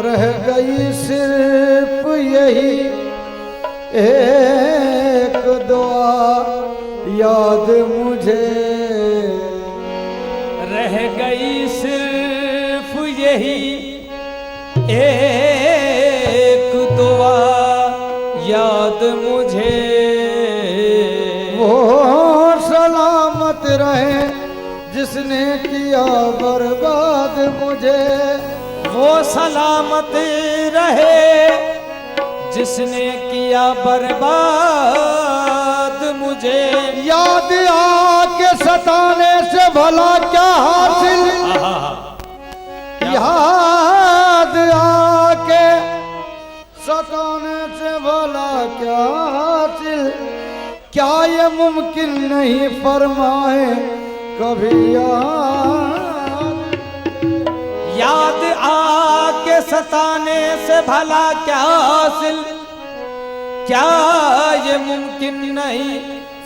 रह गई सिर्फ यही एक दुआ याद मुझे, रह गई सिर्फ यही एक दुआ याद मुझे। वो सलामत रहे जिसने किया बर्बाद मुझे, वो सलामत रहे जिसने किया बर्बाद मुझे। याद आके सताने से भला क्या हासिल, याद आके सताने से भला क्या हासिल। क्या ये मुमकिन नहीं फरमाए कभी याद आके सताने से भला क्या हासिल। क्या ये मुमकिन नहीं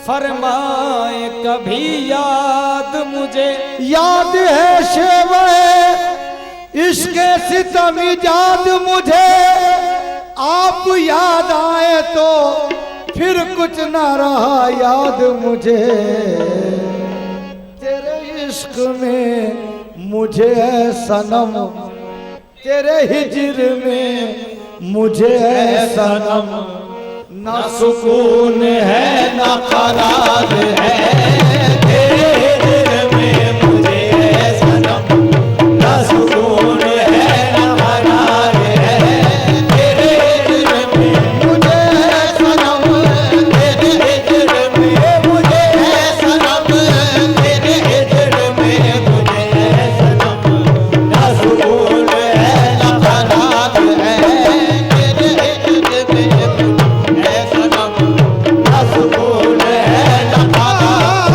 फरमाए कभी याद मुझे। याद है शेवे इश्क़ सितम इजाद मुझे, आप याद आए तो फिर कुछ ना रहा याद मुझे। तेरे इश्क में मुझे है सनम, तेरे हिज्र में मुझे है सनम। ना सुकून है ना करार है, तेरे हिज्र में मुझे है सनम। ना सुकून है ना करार है, तेरे हिज्र में मुझे है सनम। तेरे हिज्र में मुझे है सनम, तेरे हिज्र में मुझे है सनम। ना सुकून है ना करार है, तेरे हिज्र में है सनम। ना सुकून है ना करार।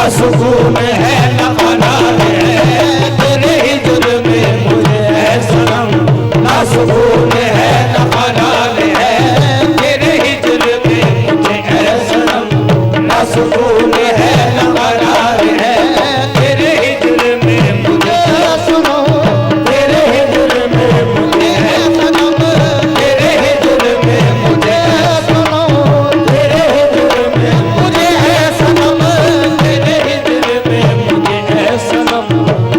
ना सुकून है ना करार है, तेरे हिज्र में मुझे है सनम, ना सुकून है ना करार है, तेरे हिज्र में मुझे है सनम, ना सुकून है ना करार है, तेरे हिज्र में मुझे है सनम, तेरे हिज्र में मुझे है सनम, तेरे हिज्र में मुझे है सनम, तेरे हिज्र में मुझे है सनम, तेरे हिज्र में मुझे है सनम,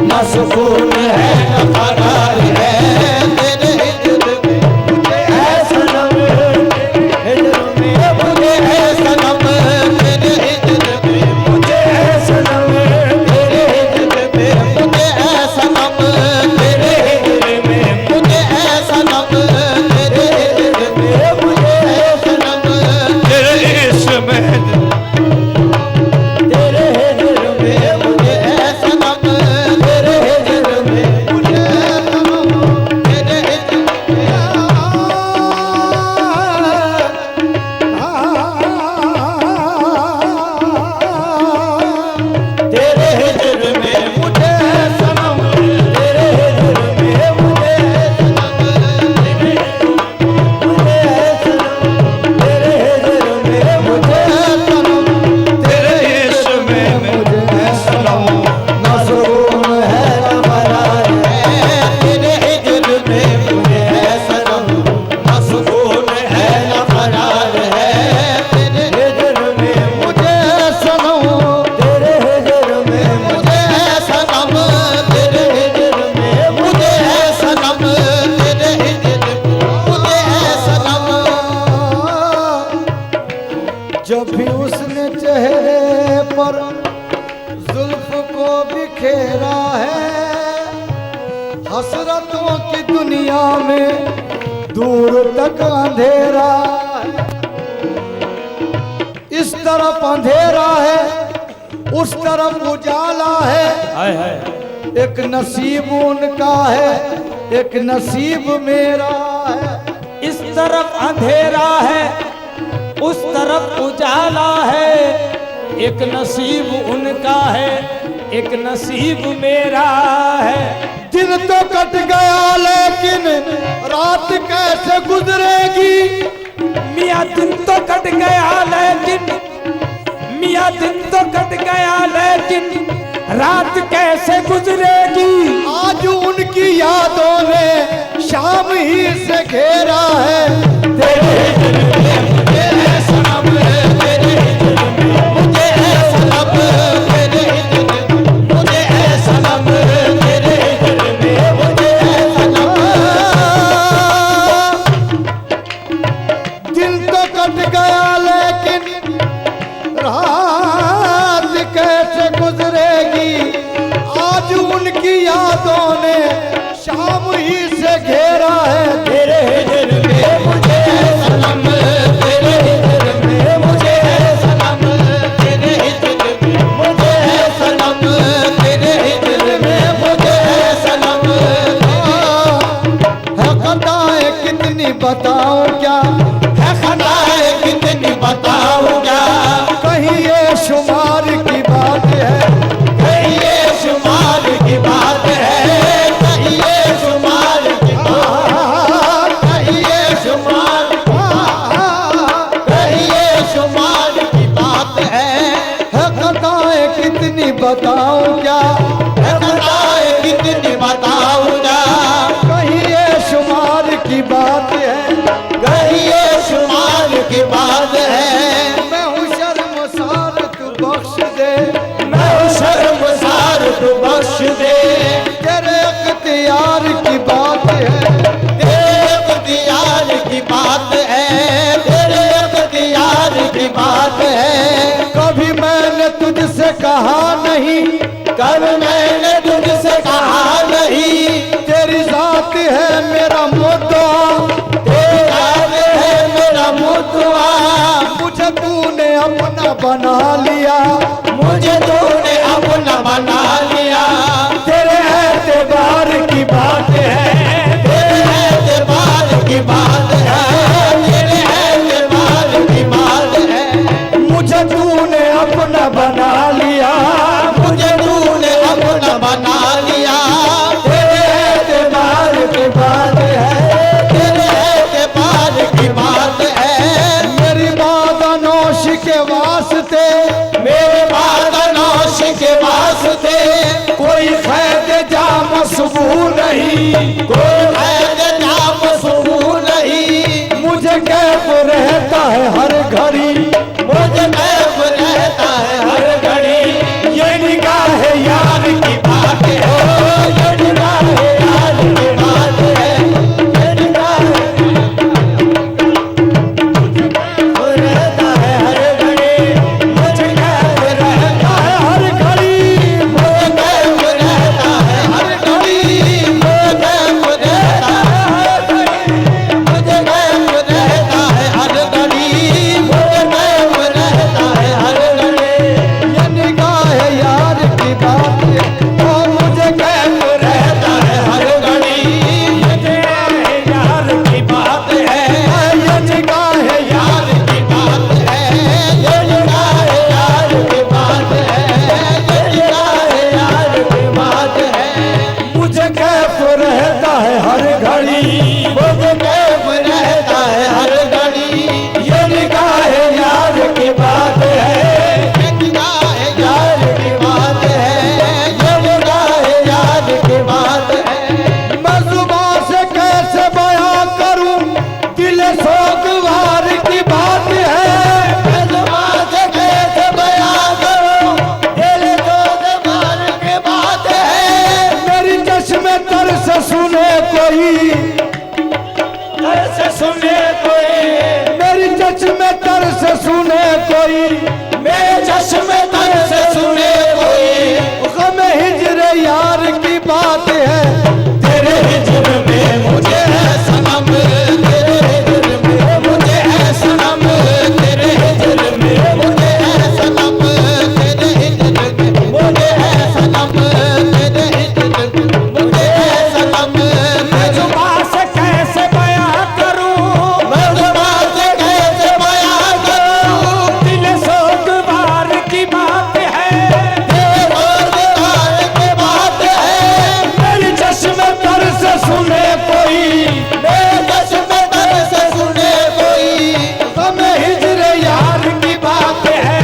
ना सुकून है ना करार है, तेरे हिज्र में मुझे है सनम, हिज्र में मुझे है सनम, तेरे हिज्र में मुझे है सनम, तेरे हिज्र में मुझे है सनम, तेरे हिज्र में मुझे है सनम, तेरे हिज्र में मुझे है सनम, तेरे इश्क में, तेरे हिज्र में मुझे है सनम, तेरे हिज्र में मुझे है सनम, तेरे हिज्र तेरे हिज्र में मुझे है सनम, तेरे हिज्र में मुझे है सनम, तेरे मुझे है सनम, तेरे हिज्र में मुझे है सनम, तेरे इश्क में मुझे है सनम, ना सुकून है ना करार है, तेरे हिज्र में मुझे है सनम, ना सुकून है ना करार है, तेरे हिज्र में मुझे है सनम, तेरे हिज्र में मुझे है सनम, तेरे हिज्र में मुझे है सनम, तेरे हिज्र में मुझे है सनम। जब भी उसने चेहरे पर जुल्फ को बिखेरा है, हसरतों की दुनिया में दूर तक अंधेरा है, इस तरफ अंधेरा है उस तरफ उजाला है, एक नसीब उनका है एक नसीब मेरा है, इस तरफ अंधेरा है उस तरफ उजाला है, एक नसीब उनका है एक नसीब मेरा है। दिन तो कट गया लेकिन रात कैसे गुजरेगी, मियाँ दिन तो कट गया लेकिन, मियाँ दिन तो कट गया लेकिन रात कैसे गुजरेगी, आज उनकी यादों ने शाम ही से घेरा है, तेरे हिज्र में मुझे है सनम, तेरे हिज्र में मुझे है सनम, तेरे हिज्र में मुझे है सनम, तेरे हिज्र में मुझे है सनम। दिन तो कट गया लेकिन रात कैसे गुजरेगी, आज उनकी यादों ने शाम ही से घेरा है, तेरे हिज्र में मुझे है सनम, तेरे हिज्र में मुझे है सनम, तेरे हिज्र में मुझे है सनम, तेरे हिज्र में मुझे है सनम। है खताएं कितनी बताऊं क्या, है खताएं कितनी बताऊं क्या, कहीं ये शुमार की बात है, कहीं ये शुमार की बात है, कहीं ये शुमार की बात, कहीं ये शुमार, कहीं ये शुमार की बात है खताएं कितनी बताऊं क्या, है खताएं कितनी बताऊं क्या, कहीं ये शुमार की बात है, कहीं ये शुमार की बात है। मैं हूँ शर्मसार तू बख्श दे, मैं हूँ शर्मसार तू बख्श दे, तेरे अख्तियार की बात है, तेरे अख्तियार की बात है, तेरे अख्तियार की बात है। कभी मैंने तुझसे कहा नहीं, कभी मैंने तुझसे कहा नहीं, तेरी जात है मेरा मुद्दा, तेरा है मेरा मुद्दा, मुझे तूने अपना बना लिया, मुझे तूने अपना बना लिया, तेरे एतबार की बात है, तेरे एतबार की बात है, तेरे एतबार की बात है। मुझे तूने अपना बना लिया, कोई, तरस सुने कोई, मेरी चश्मे तरस सुने कोई, मेरे चश्मे तरस सुने कोई, गम हिजर यार की बात है, तेरे हिजर में मुझे है सनम, तेरे हिजर में मुझे है सनम, तेरे हिजर में मुझे है सनम, तेरे हिजर में मुझे है सनम, तेरे हिजर में मुझे है सनम। मैं जुबान से कैसे बयां करूं, मैं जुबान से कैसे बयां करूं, दिल सोगवार की बात है, दिल सोगवार की बात है। मेरी चश्मे तरस सुने कोई, मेरे चश्मे तरस सुने कोई, गम हिजर यार की बात है,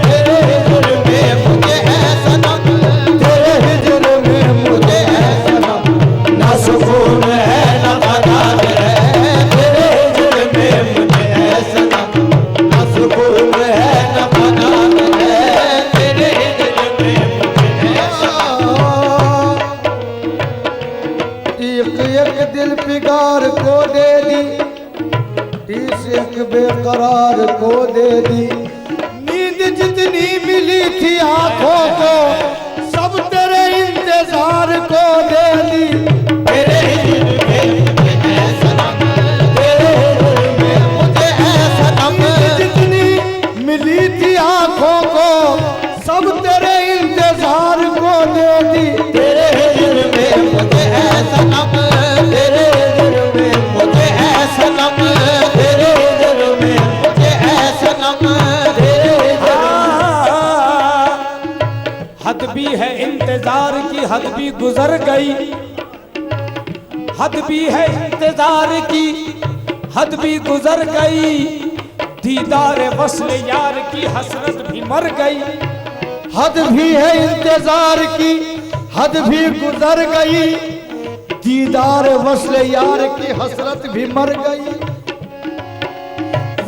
तेरे हिजर में मुझे है सनम, तेरे हिजर में मुझे है सनम, ना सुकून है ना आजाद है, तेरे हिजर में मुझे है सनम, ना सुकून है ना आजाद है, तेरे हिजर में मुझे है सनम। एक एक दिल बिगाड़ को दे दी, 30 एक बेकरार को दे दी, नींद जितनी मिली थी आंखों को सब तेरे इंतजार को दे दी, तेरे हिजर में मुझे है सनम, तेरे हिजर में मुझे है सनम, जितनी मिली थी आंखों को सब तेरे इंतजार को दे दी, तेरे हिजर में मुझे है सनम, तेरे हिजर में मुझे है सनम, तेरे हिजर में मुझे है सनम, तेरे हिजर हद भी है इंतजार की, हद भी गुजर गई, हद भी है इंतजार की, हद भी गुजर गई, दीदार वस्ल यार की हसरत भी मर गई, हद भी है इंतजार की, हद भी गुजर गई, दीदार वस्ल यार की हसरत भी मर गई,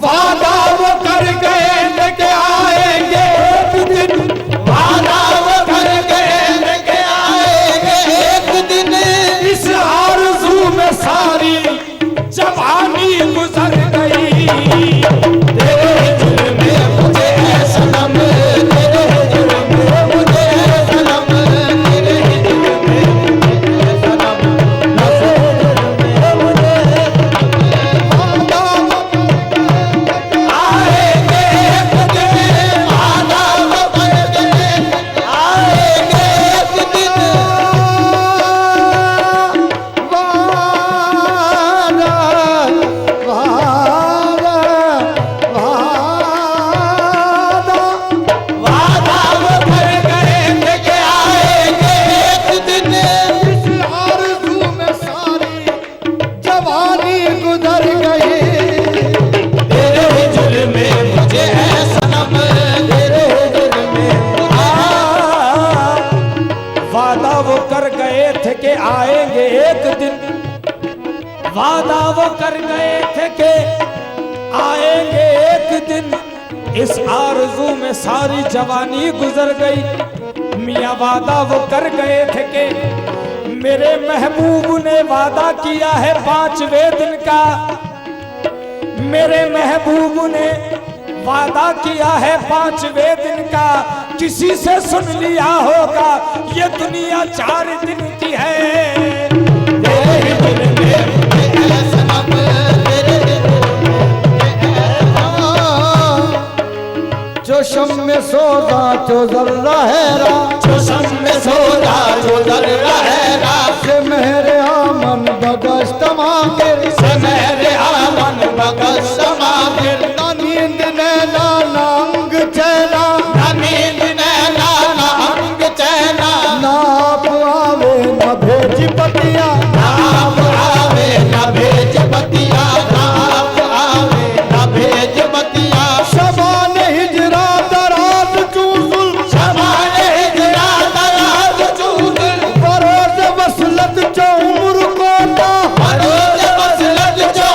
वादा वो कर गए लेके आएंगे एक दिन, वादा वो कर गए लेके आएंगे एक दिन, इस आरज़ू में सारी जवानी गुजर गई, तेरे हिजर में मुझे है सनम, तेरे हिजर में मुझे है सनम, तेरे हिजर में मुझे है सनम, ना हिजर में मुझे है आएंगे एक दिन, वादा वो कर गए आएंगे एक दिन, वादा वो कर गए लेके आएंगे एक दिन, आरज़ू में सारी जवानी गुजर गई, तेरे हिजर में मुझे है सनम, तेरे हिजर में मुझे वादा वो कर गए थे कि आएंगे एक दिन, वादा वो कर गए थे कि आएंगे एक दिन, इस आरज़ू में सारी जवानी गुजर गई, मियाँ वादा वो कर गए थे कि मेरे महबूब ने वादा किया है 5वें दिन का, मेरे महबूब ने वादा किया है 5वें दिन का, किसी से सुन लिया होगा ये दुनिया 4 दिन की है, तेरे हिजर में मुझे है सनम, तेरे हिजर में है सनम, जो शम में सोदा जो जर्रा हैरा, जो सम में सोदा जो दर रहेगा, से मेरे आमन बगश्त मांगे, से मेरे आमन बगस समागिर, ना नींद नैना ना अंग चैना, ना नींद नैना ना अंग चैना, ना आप आवे ना भेज पतिया, ना आप आवे ना भेज बतिया, ना आप आवे ना भेज बतिया, शबान हिजरा दराज चूसुल, शबान हिजरा दराज चूदल, बरोज वसलत चो उम्र कोटा, बरोज वसलत जो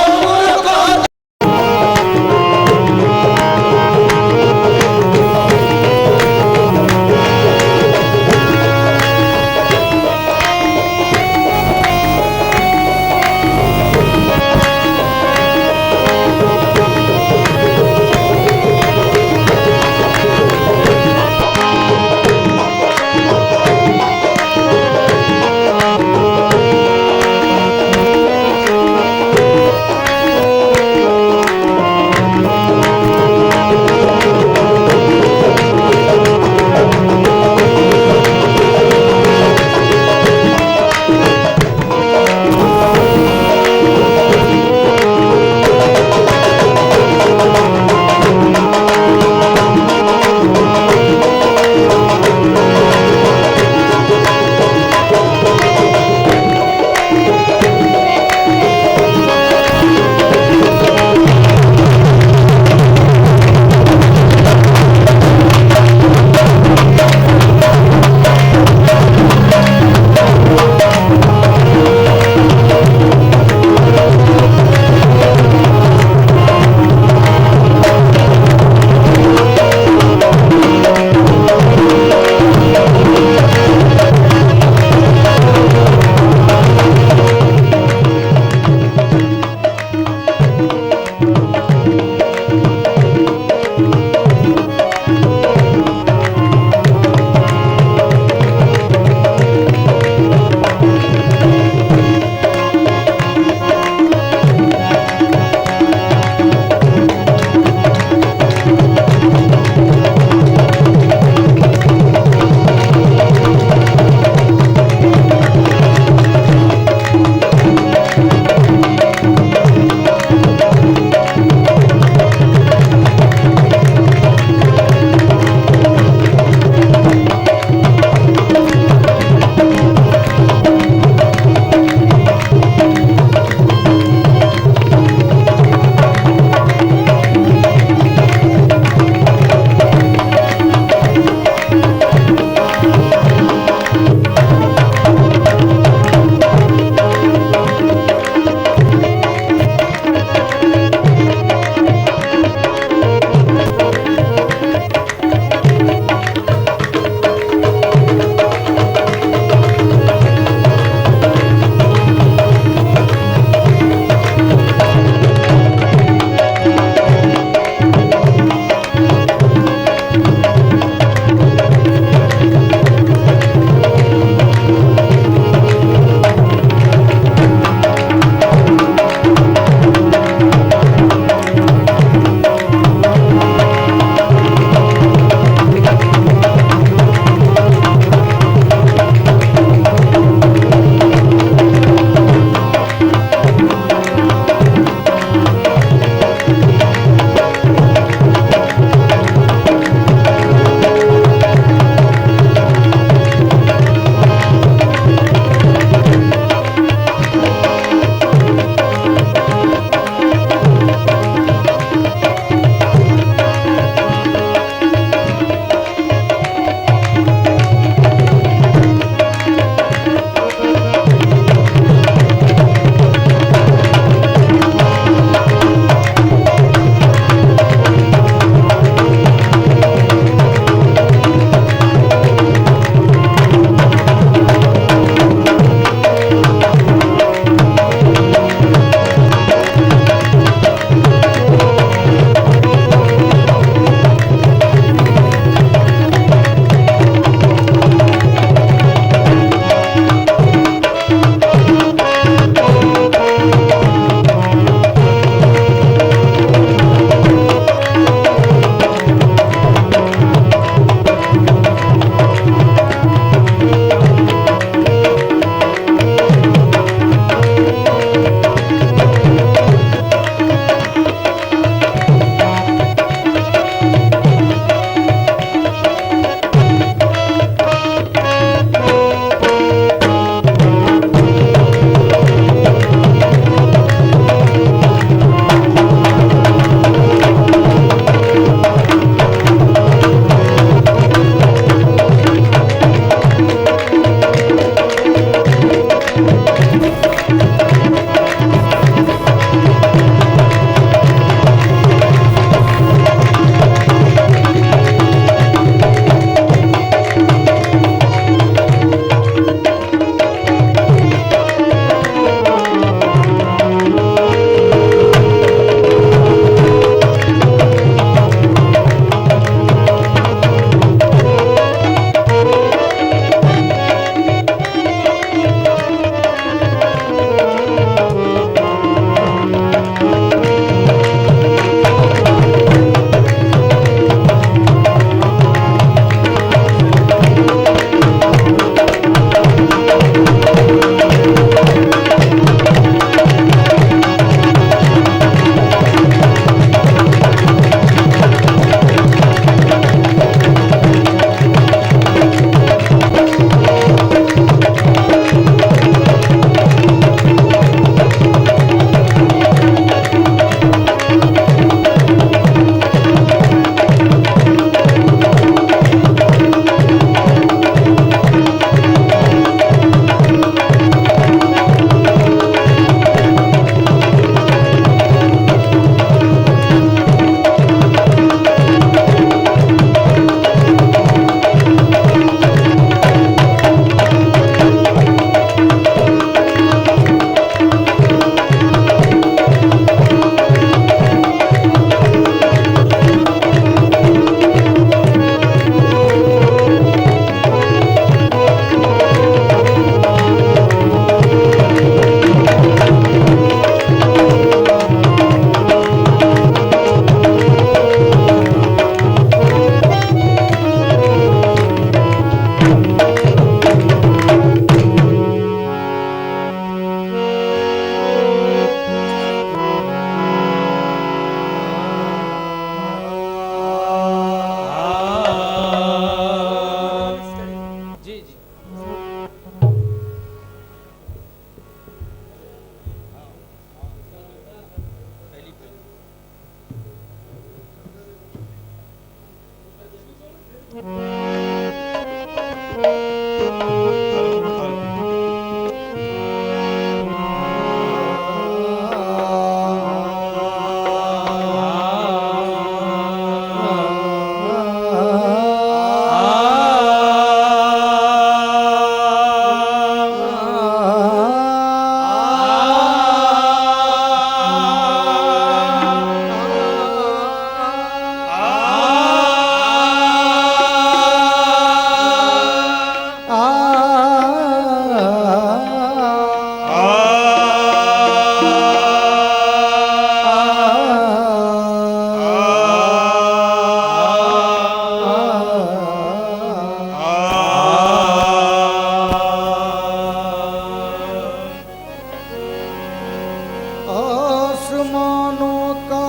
आसमानों का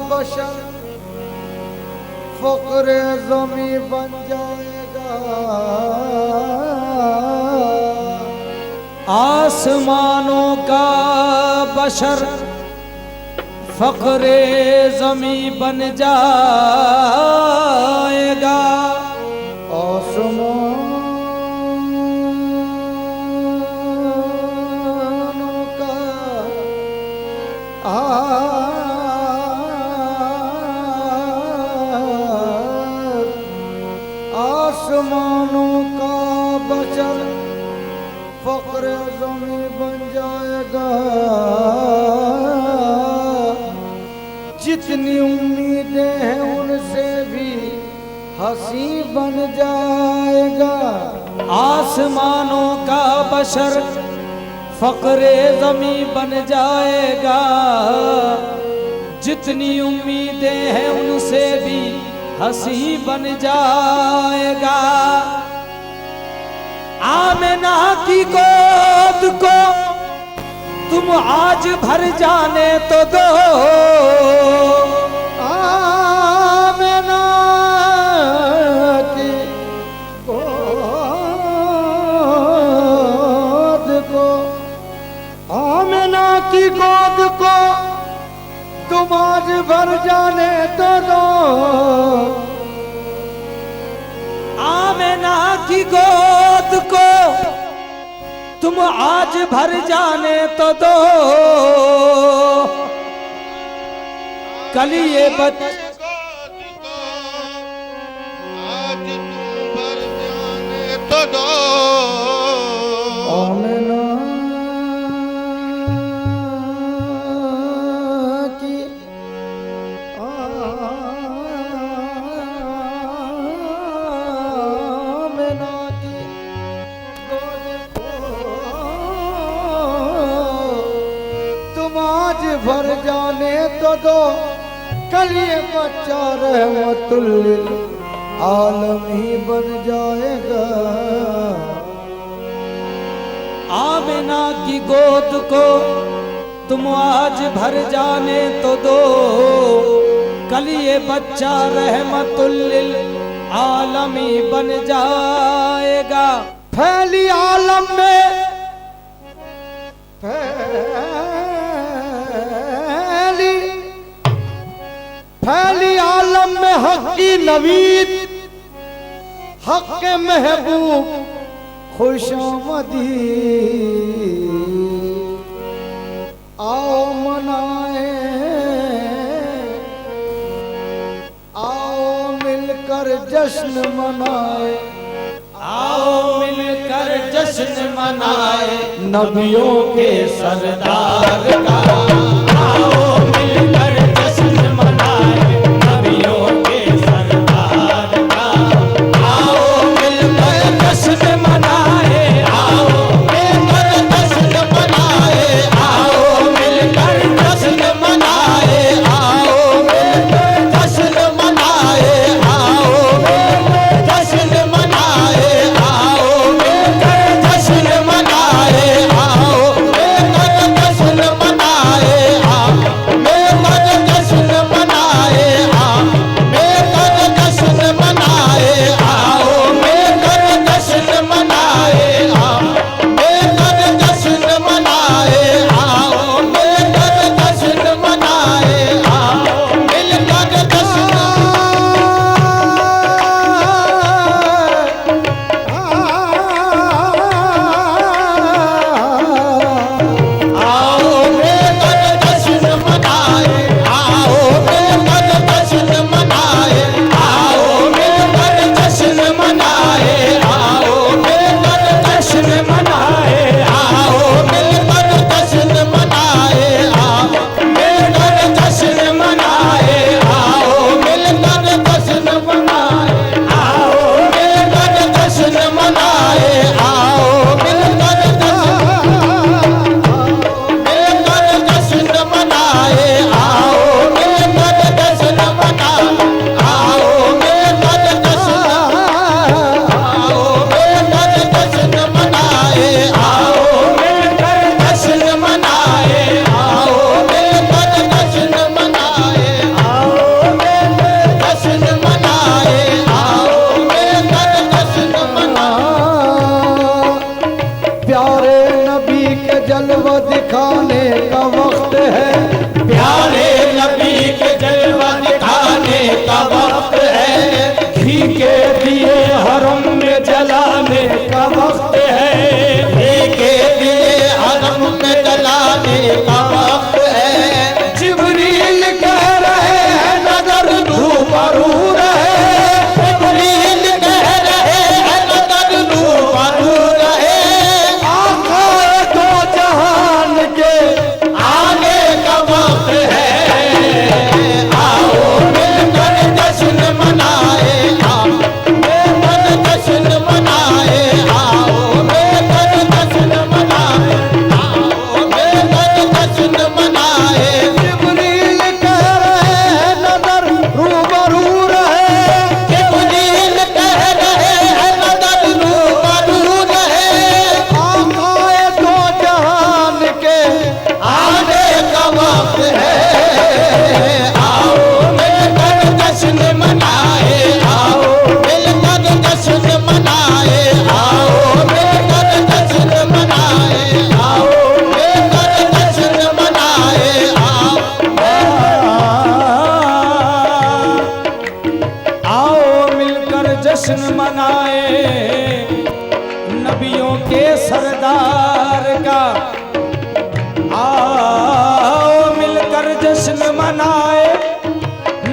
बशर फक्र ज़मी बन जाएगा। आसमानों का बशर फक्रे ज़मी बन जाएगा। आसमानों का आसमानों का बशर फक्र ज़मी बन जाएगा। जितनी उम्मीदें हैं उनसे भी हंसी बन जाएगा। आसमानों का बशर फक्रे ज़मी बन जाएगा। जितनी उम्मीदें हैं उनसे भी हंसी बन जाएगा। आमिना की गोद को तुम आज भर जाने तो दो। आमिना की गोद को, आमिना की गोद को तुम आज भर जाने तो दो। आमिना की गोद को तुम आज भर जाने तो दो। कल ये बच्चे आज तुम भर जाने तो दो। आमिना की आमिना की गोद को तुम आज भर जाने तो दो। कल ये बच्चा रहमतुल लिल आलम ही बन जाएगा। आमिना की गोद को तुम आज भर जाने तो दो। कल ये बच्चा रहमतुल लिल आलमी बन जाएगा। फैली आलम में फैली आलम में हक की नवीद, हक के महबूब खुशामदी। आओ मनाए, आओ मिलकर जश्न मनाए, आओ मिलकर जश्न मनाए नबियों के सरदार का। आओ मिलकर जश्न मनाए नबियों के सरदार का। आओ मिलकर जश्न मनाए, आओ मिलकर जश्न मनाए, आओ मिलकर जश्न मनाए, आओ मिलकर जश्न मनाए, आओ मिलकर जश्न मनाए, आओ मिलकर जश्न मनाए, आओ मिलकर जश्न मनाए, दिखाने का वक्त है, प्यारे नबी के जलवा दिखाने का वक्त है, घी के दिए हरम में जलाने का वक्त है, घी के दिए हरम में जलाने का वक्त है। जिब्रील कह रहे हैं नजर रूबरू रहे, जिब्रील कह रहे हैं नजर रूबरू रहे, आका दो जहान के आने का वक्त है। आओ मिलकर जश्न मनाए, आओ मिलकर जश्न मनाए, आओ मिलकर जश्न मनाए, आओ मिलकर जश्न मनाए। जिब्रील कह रहे हैं नजर रूबरू रहे, जिब्रील कह रहे हैं नजर रूबरू रहे, आकाए दो जहान के आने का वक्त है। आओ मिलकर जश्न मनाए, आओ मिलकर जश्न मनाए, आओ मिलकर जश्न मनाए, आओ मिलकर जश्न मनाए, आओ मिलकर जश्न मनाए नबियों के सरदार का, आओ मिलकर जश्न मनाए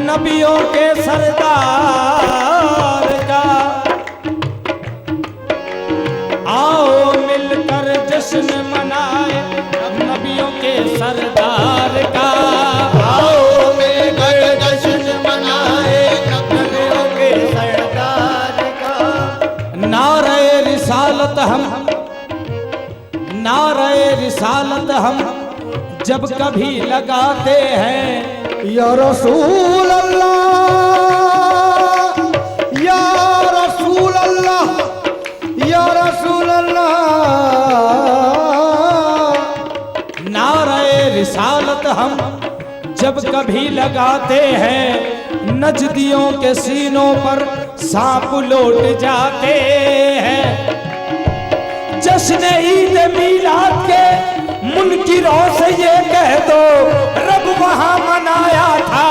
नबियों के सरदार का, आओ मिलकर जश्न मनाए नबियों के सरदार का, आओ मिलकर जश्न मनाए नबियों के सरदार का। नारे रिसालत हम, नारे रिसालत हम जब कभी लगाते हैं, या रसूल अल्लाह, या रसूल अल्लाह, या रसूल अल्लाह। नारे रिसालत हम जब कभी लगाते हैं, नजदियों के सीनों पर सांप लौट जाते हैं। जश्न ईद मीलाद के मुनकिरों से ये कह दो, रब वहां मनाया था,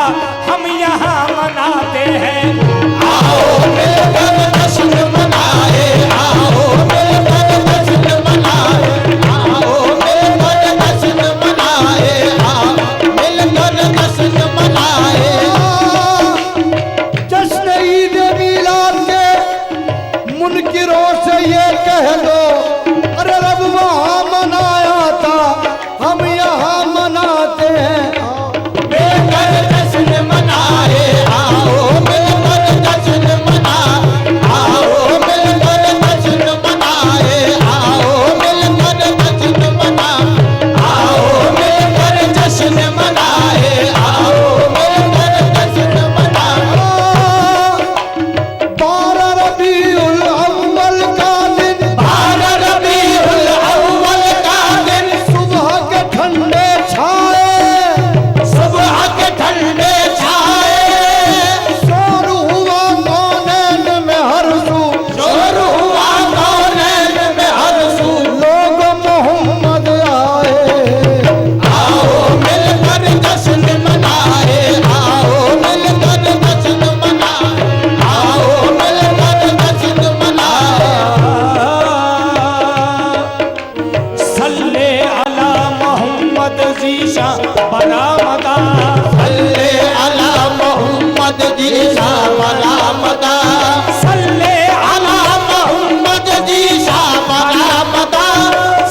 हम यहाँ मनाते हैं। आओ मिलकर जश्न मनाए, आओ मिलकर जश्न मनाए, आओ मिलकर जश्न मनाए, आओ मिलकर जश्न मनाए। जश्न ईद मिलाद के मुनकिरों से ये कह दो, अरे रब वहाँ मनाया था, हम यहाँ मनाते हैं। मिलकर जश्न मनाए, आओ मिलकर जश्न मनाए, आओ मिलकर जश्न मनाए, आओ मिलकर जश्न मनाए, आओ मिलकर जश्न मनाए, आओ मिलकर जश्न मनाए। 12 रबीउल अव्वल का दिन, 12 रबीउल अव्वल का दिन, सुबह के ठंडे छाए, सुबह के ठंडे छाए, शोर हुआ कौनैन में हर सू, शोर हुआ कौनैन में हर सू। लोग मोहम्मद आए। आओ मिलकर जश्न मनाए, आओ मिलकर जश्न मनाए, आओ मिलकर जश्न मनाए। सल्ले अला मोहम्मद जीशा बरामदा, सल्ले अला मोहम्मद जीशा बरामदा, सल्ले अला मोहम्मद जीशा बरामदा,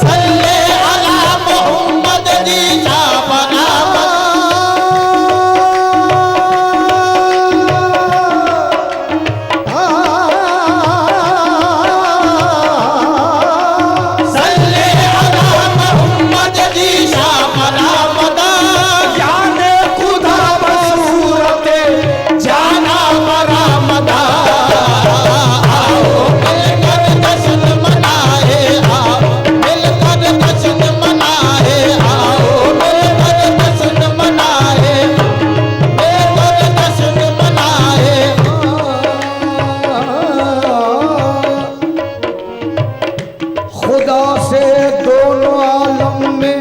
सल्ले अला मोहम्मद जीशा बरामदा। सल्ले अला मोहम्मद जीशा बरामदा, याने खुदा बसूरते जाना बरामदा। आओ मिलकर जश्न मनाए, आओ मिलकर जश्न मनाए, आओ मिलकर जश्न मनाए, मिलकर जश्न मनाए। खुदा से दोनों आलम में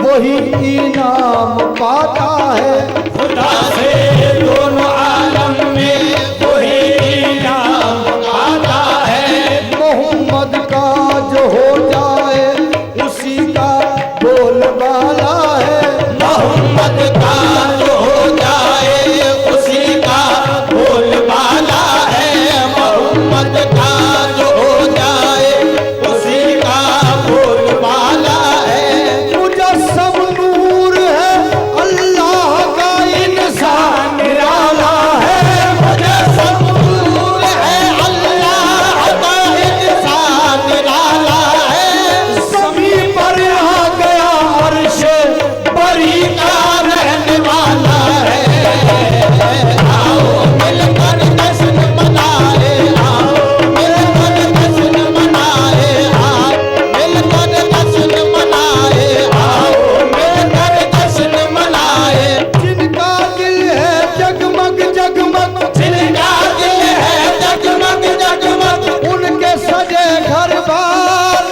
वो वही इनाम पाता है। खुदा से दोनों आलम में वही इनाम पाता है। मोहम्मद का जो हो जाए उसी का बोलबाला है। मोहम्मद का जो हो जाए उसी का बोलबाला है। मोहम्मद का जो हो जाए उसी का बोलबाला है। मुजस्सम नूर है अल्लाह का इंसान निराला है। मुजस्सम नूर है अल्लाह का इंसान निराला है। समी पर आ गया अर्श बरी का रहने वाला है। आओ मिलकर जश्न मनाए, आओ मिलकर जश्न मनाए, आओ मिलकर जश्न मनाए, आओ मिलकर जश्न मनाए। जिनका दिल है जगमग जगमग, जिनका दिल है जगमग जगमग, उनके सजे घर बार।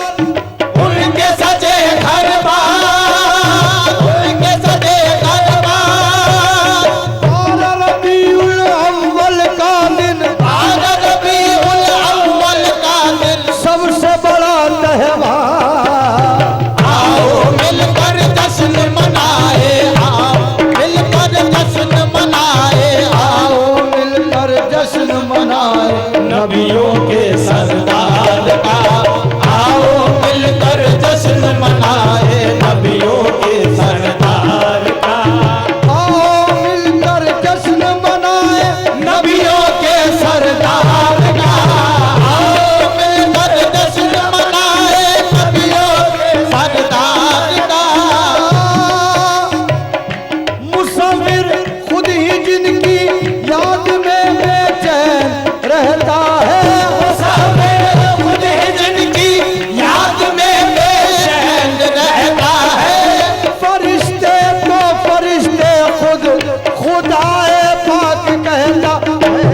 उनके सजे घर बार, उनके सजे घर बार। बारह रबीउल अव्वल का दिन आज रबीउल अव्वल का दिन, सबसे बड़ा त्योहार। आओ मिलकर जश्न मनाए, आओ मिलकर जश्न मनाए, आओ आओ मिलकर जश्न मनाए। नबियों के सरदार का। आओ मिलकर जश्न मनाए नबियों के सरदार का। आओ मिलकर जश्न मनाए। नबियों के सरदार का। आओ मिलकर जश्न मनाए नबियों के सरदार का। मुसविर खुद ही जिनकी याद में बेचैन रहता है। मुसाफिर खुद ही जिनकी याद में बेचैन रहता है। फरिश्ते तो फरिश्ते खुद खुदाए पाक कहता है।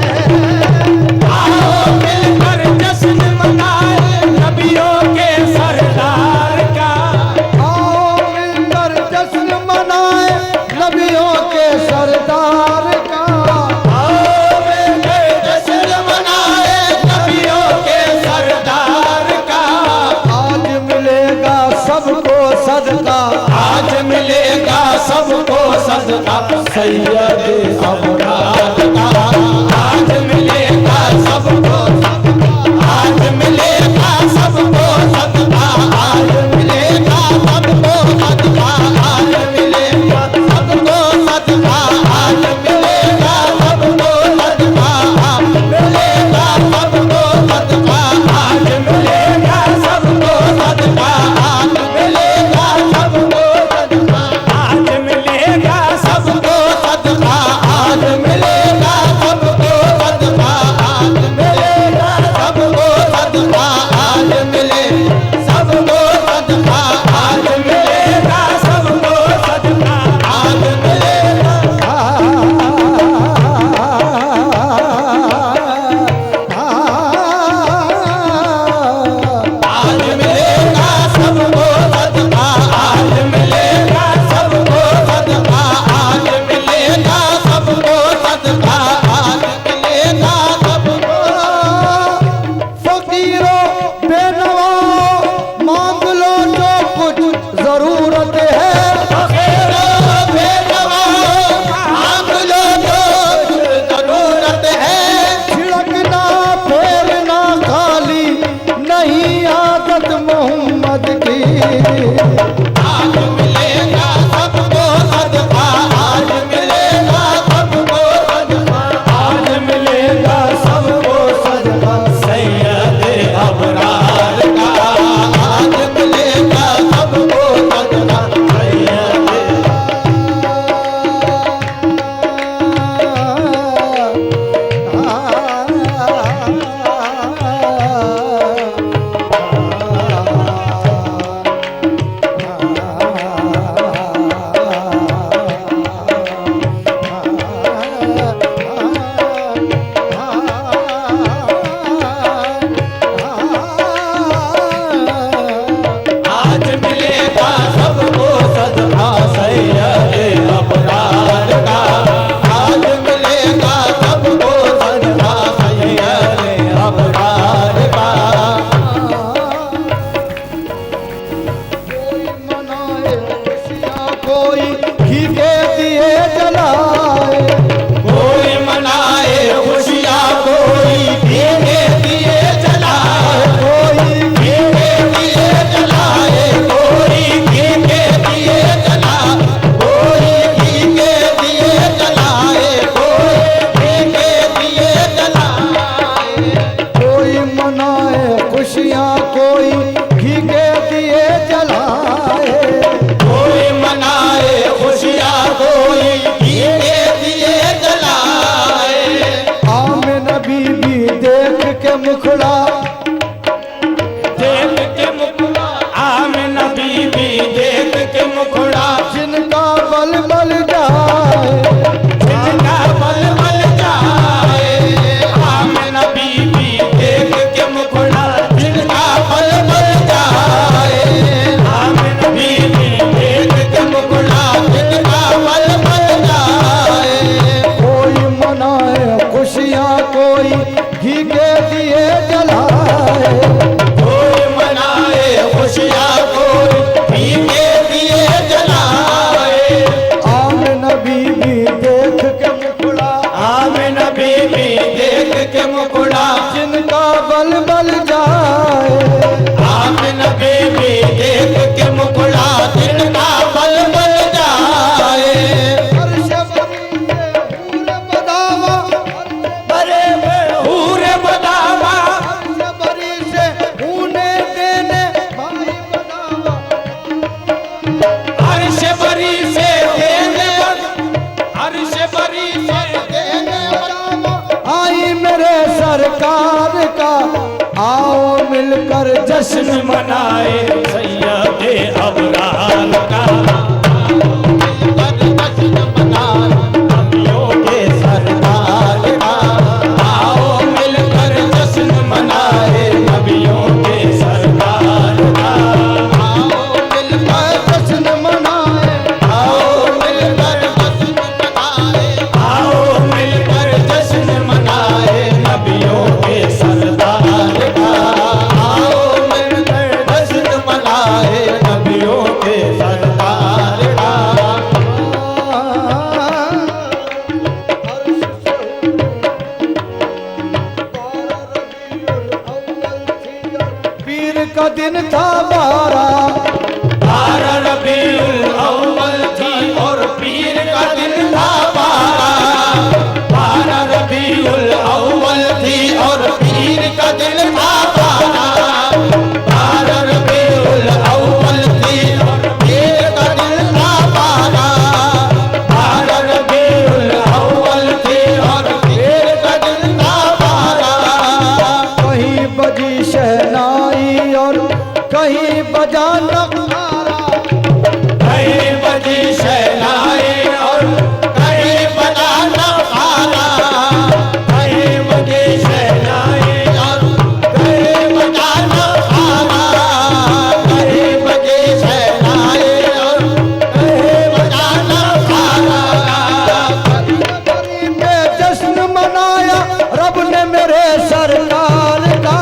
आओ मिलकर जश्न मनाए नबियों के सरदार का। आओ मिलकर जश्न मनाए नबियों के सरदार का। आओ मिलकर जश्न मनाए नबियों के सरदार का। आज मिलेगा सबको सदका। आज मिलेगा सबको सदका सैयद अबरार का। आज मिलेगा सबको सदका, आज मिलेगा सबको सदका, आज मिलेगा सबको सदका, आज मिलेगा सबको सदका, आज मिलेगा सबको सदका, आज मिलेगा सबको सदका, आज मिलेगा सबको सदका, आज मिलेगा सबको सदका, आज मिलेगा सबको सदका, आज मिलेगा सबको सदका, आज मिलेगा सबको सदका, आज मिले सबको सदका, आज मिलेगा सबको सदका, आज मिलेगा। आज मिलेगा सबको सदका, आज मिलेगा सबको सदका, आज मिलेगा सबको सदका, आज मिलेगा सबको। फकीरों बेनवाओं मांग लो जो कुछ जरूरत है। फकीरों बेनवाओं मांग लो जो कुछ जरूरत है। छिड़कना फेरना खाली नहीं आदत मोहम्मद की। आज मिलेगा सबको सदका, आज मिलेगा सबको सदका, आज मिलेगा सबको सदका सैयद अबरार का। आज मिलेगा सबको सदका सैयद। आ जश्न मनाए सैयदे अबरार का। नबियों के सरदार का। आओ मिलकर जश्न मनाए नबियों के सरदार का। आओ मिलकर जश्न मनाए, आओ मिलकर जश्न मनाए। आओ मिलकर जश्न मनाए नबियों के सरदार का। आओ मिलकर जश्न मनाए नबियों के सरदार का। पीर का दिन था 12 रबीउल अव्वल थी और पीर का दिन था 12 रबीउल अव्वल थी और पीर का दिन था 12 रबीउल अव्वल थी और पीर का दिन था 12 रबीउल अव्वल थी और पीर का दिन था 12। कहीं बजी शहनाई और कहीं बजा नगारा, कहीं बजी शहनाई और कहीं बजा नगारा। कहीं बजी शहनाई और कहीं बजा नगारा। कहीं बजी शहनाई और कहीं बजा नगारा। बरी में जश्न मनाया रब ने मेरे सरकार का।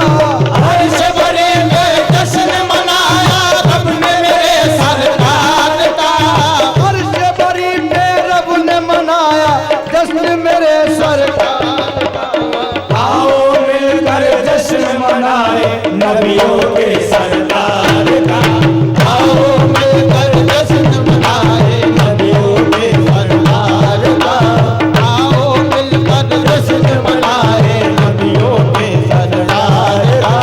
अर्श बरे में जश्न मनाया रब ने मेरे सरकार का। अर्श बरी में रब ने मनाया जश्न मेरे सरकार का। आओ मिलकर जश्न मनाए नबियों के सरदार का। आओ मिलकर जश्न मनाए नबियों के सरदार का। आओ मिलकर जश्न मनाए नबियों के सरदार का।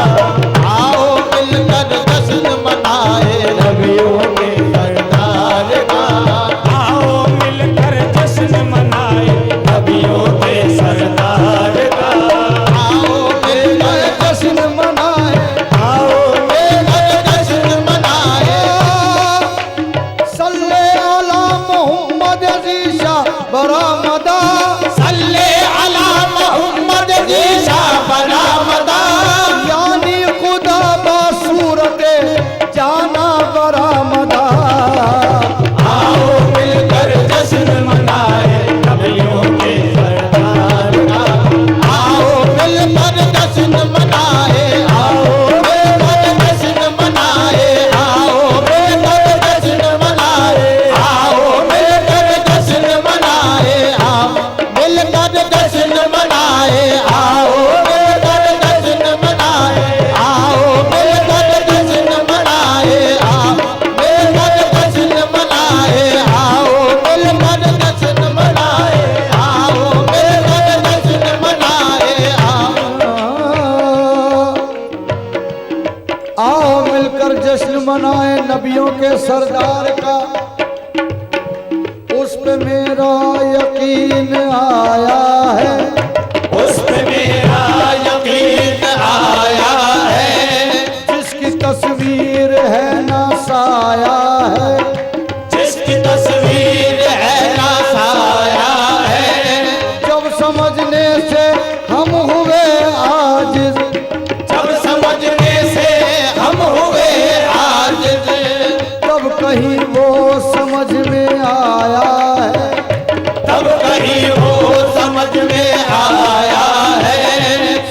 आओ मिलकर जश्न मनाए नबियों के सरदार का। आओ मिलकर जश्न मनाए नबियों के सरदार का। आओ मिलकर जश्न मनाए, आओ मिलकर जश्न मनाए। सल्ले अला मोहम्मद अजीशा बरामदा। सल्ले अला मोहम्मद जीशा बरामदा। यानी खुदा बासूरत जाना बरामदा। आओ मिलकर जश्न मनाए नबियों के सरदार का। आओ मिलकर जश्न मनाए। आओ मिलकर जश्न मनाए। आओ मिलकर जश्न मनाए। आओ मिलकर जश्न मनाए। आओ मिलकर जश्न मनाए। आओ मिलकर जश्न मनाए। आओ मिलकर जश्न मनाए। आओ मिलकर जश्न मनाए। आओ मिलकर जश्न मनाए। आओ मिलकर जश्न मनाए। आओ मिलकर जश्न मनाए नबियों के सरदार का। उस पे मेरा यकीन आया है, उस पे मेरा यकीन आया है। जिसकी तस्वीर है ना साया है। जिसकी तस्वीर है ना साया है। जब समझने से हम हुए आजिज, जब समझने से हम हुए आजिज। तब कहीं वो समझ में आया है। तब कहीं वो समझ में आया है।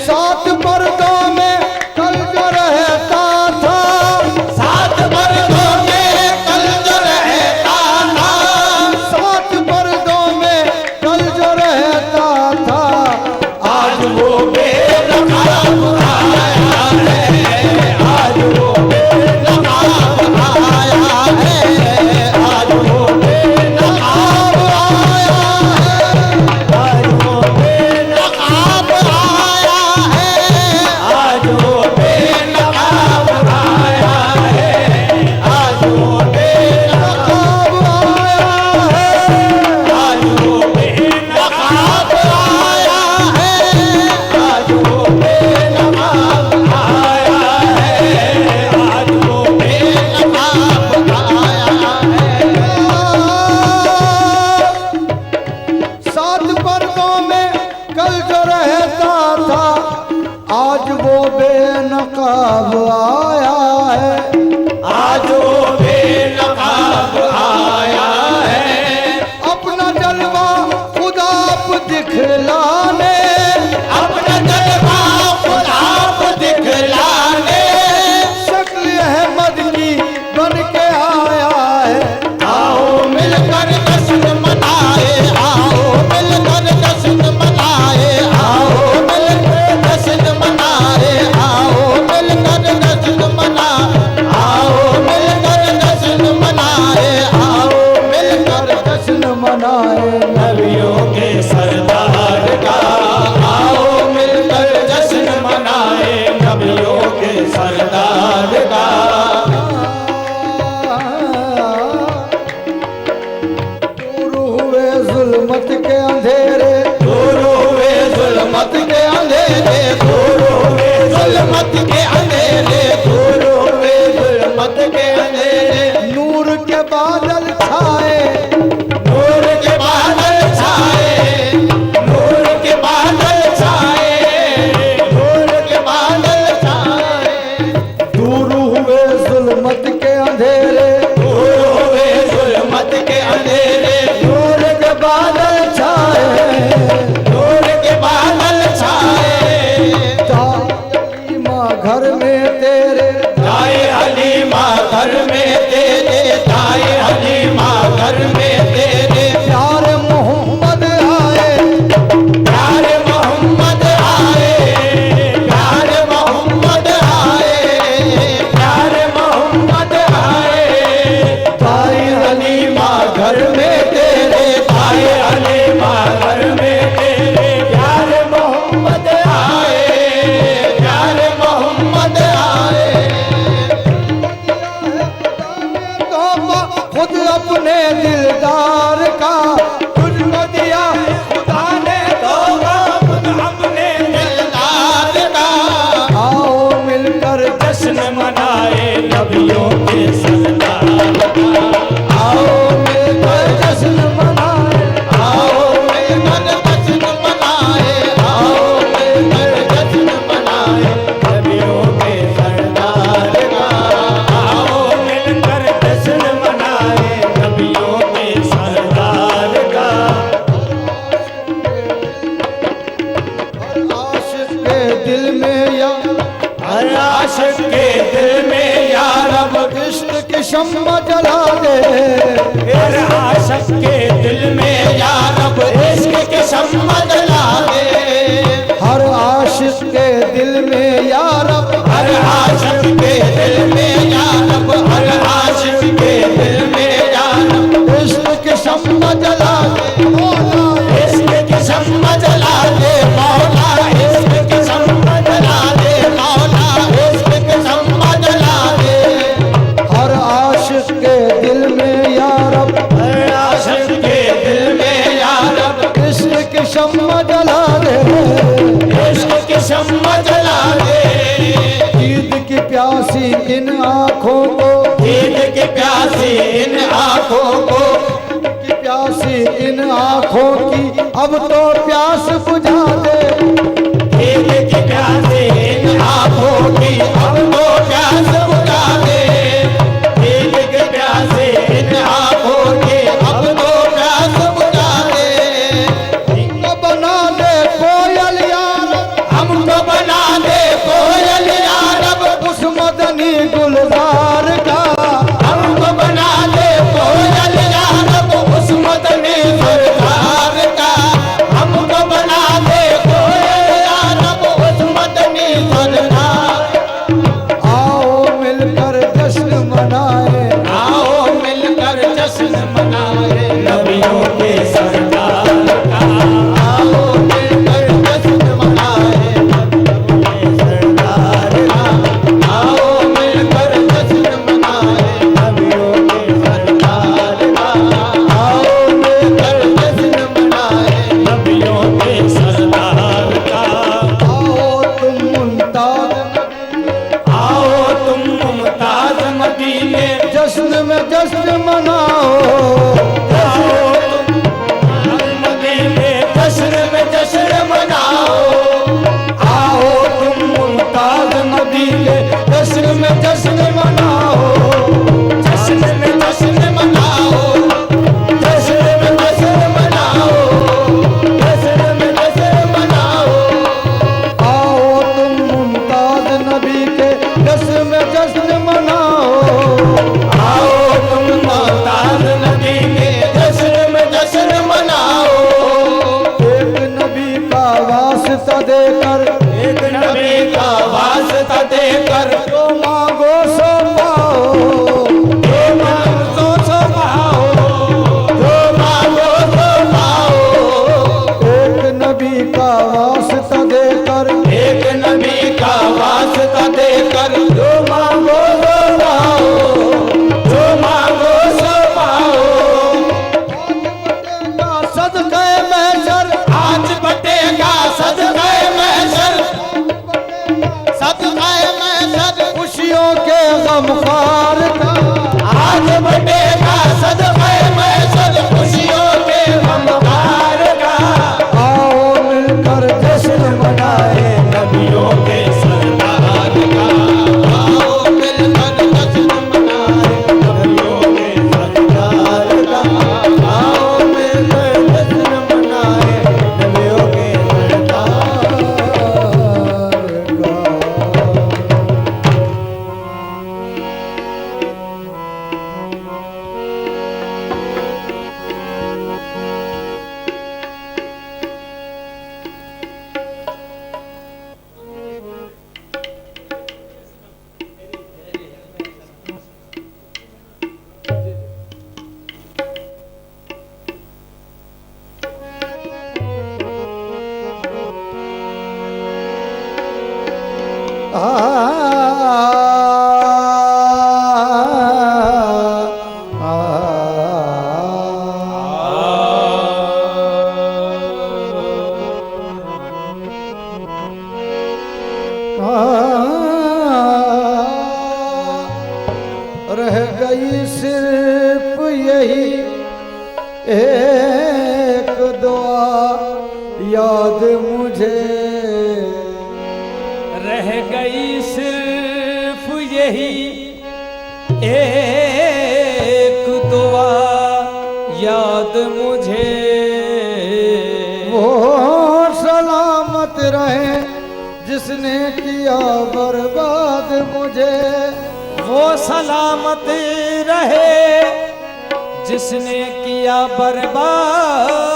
सात पर्दों में कल जो रहता था, सात मर्दों में दिलदार का तुझको दिया खुदा ने तो खुद अपने दिलदार का आओ मिलकर जश्न मनाए नबियों के सरदार का। आओ मिलकर जश्न मनाए आओ मिलकर जश्न मनाए आओ मिलकर जश्न मनाए नबियों के सरदार का। आओ मिलकर जश्न मनाए नबियों के सरदार का। आशिक के दिल में या हर आशिक के दिल में या रब इश्क की शम्मा जला दे हर आशिक के दिल में या रब इश्क के शम्मा जला दे। हर आशिक के दिल में या रब हर आशिक के दिल में या रब हर आशिक के दिल में या रब इश्क की शम्मा जला दे मौला इश्क की शम्मा जला दे मौला इश्क की शम्मा जला दे मौला इश्क की शम्मा जला दे। हर आशिक के दिल में या रब हर आशिक के दिल में या रब इश्क की शम्मा जला दे इश्क की शम्मा जला दे। ईद की प्यासी इन आँखों को ईद की प्यासी इन आँखों को की प्यासी इन आँखों की अब तो प्यास बुझा दे ईद की प्यासी इन आँखों की अब तो प्यास बुझा दे। ईद की प्यासी इन आँखों की अब तो प्यास बुझा दे। तो बना दे कोयल यार हमको बना दे कोयल या रब उस मदनी गुलजार का हमको बना दे कोयल या रब उस मदनी सरदार का। हमको बना दे कोयल या रब उस मदनी सरदार। आओ मिलकर जश्न मनाए आओ मिलकर जश्न मनाए नबियों के सरदार का। आओ मिलकर जश्न मनाए नबियों के सरदार का। आओ मिलकर जश्न मनाए नबियों के सरदार का। आओ मिलकर जश्न मनाए नबियों के सरदार का। आओ तुम मुमताज आओ तुम मुमताज मदीने जश्न में जश्न मनाओ आओ तुम मदीने जश्न में जश्न मनाओ। आओ तुम मुमताज मदीने जश्न में जश्न मनाओ। जश्न में जश्न मनाओ जश्न में जश्न मनाओ जश्न में जश्न मनाओ। आओ तुम मुमताज नबी के जश्न में जश्न मनाओ आओ तुम मुमताज नबी के जश्न में जश्न मनाओ। एक नबी का वास्ता देकर एक नबी का वास्ता देकर जो मांगो सो पाओ जो मांगो सो पाओ जो मांगो सो पाओ। एक नबी का वास्ता देकर एक नबी का वास्ता देकर जो मांगो सो पाओ जो मांगो सो पाओ। सदक़े महशर आज बटेगा सदक़े महशर सदक़े महशर खुशियों के गमखार का आज बटेगा सदक़े महशर खुशियों के गमखार का। आओ मिलकर जश्न मनाए नबियों के सरदार का। आओ मिलकर जश्न मनाए नबियों के सरदार का। आओ मिलकर जश्न मनाए नबियों के सरदार का। रह गई सिर्फ यही एक दुआ याद मुझे, रह गई सिर्फ यही एक दुआ याद मुझे। वो सलामत रहे जिसने किया बर्बाद मुझे, वो सलामत रहे जिसने किया बर्बाद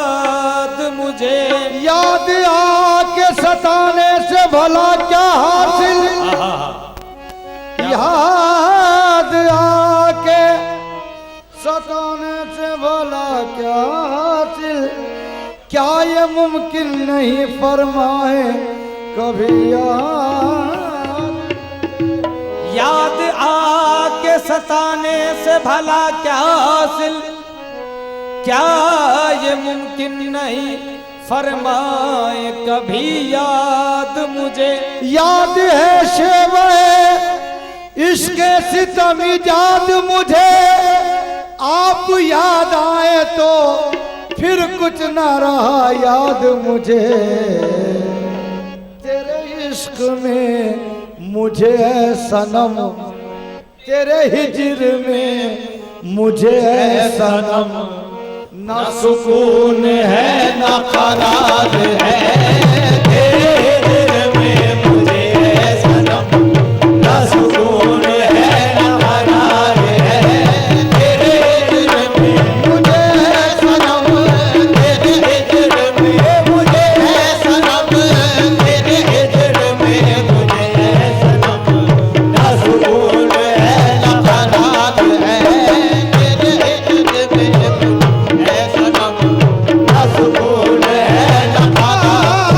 मुझे। याद आके सताने से भला क्या हासिल, याद आके सताने से भला क्या हासिल, क्या ये मुमकिन नहीं फरमाए कभी याद आके सताने से भला क्या हासिल, क्या ये मुमकिन नहीं फरमाए कभी याद मुझे। याद है शेवे इश्क़ सितम इजाद मुझे, आप याद आए तो फिर कुछ ना रहा याद मुझे। तेरे इश्क में मुझे है सनम, तेरे हिज्र में मुझे है सनम, ना सुकून है ना करार है, तेरे हिज्र में मुझे है सनम, ना सुकून है ना करार है, तेरे हिज्र में मुझे है सनम, तेरे हिज्र में मुझे है सनम, तेरे हिज्र में मुझे है सनम, ना सुकून है ना करार है, तेरे हिज्र में है सनम, ना सुकून है ना करार।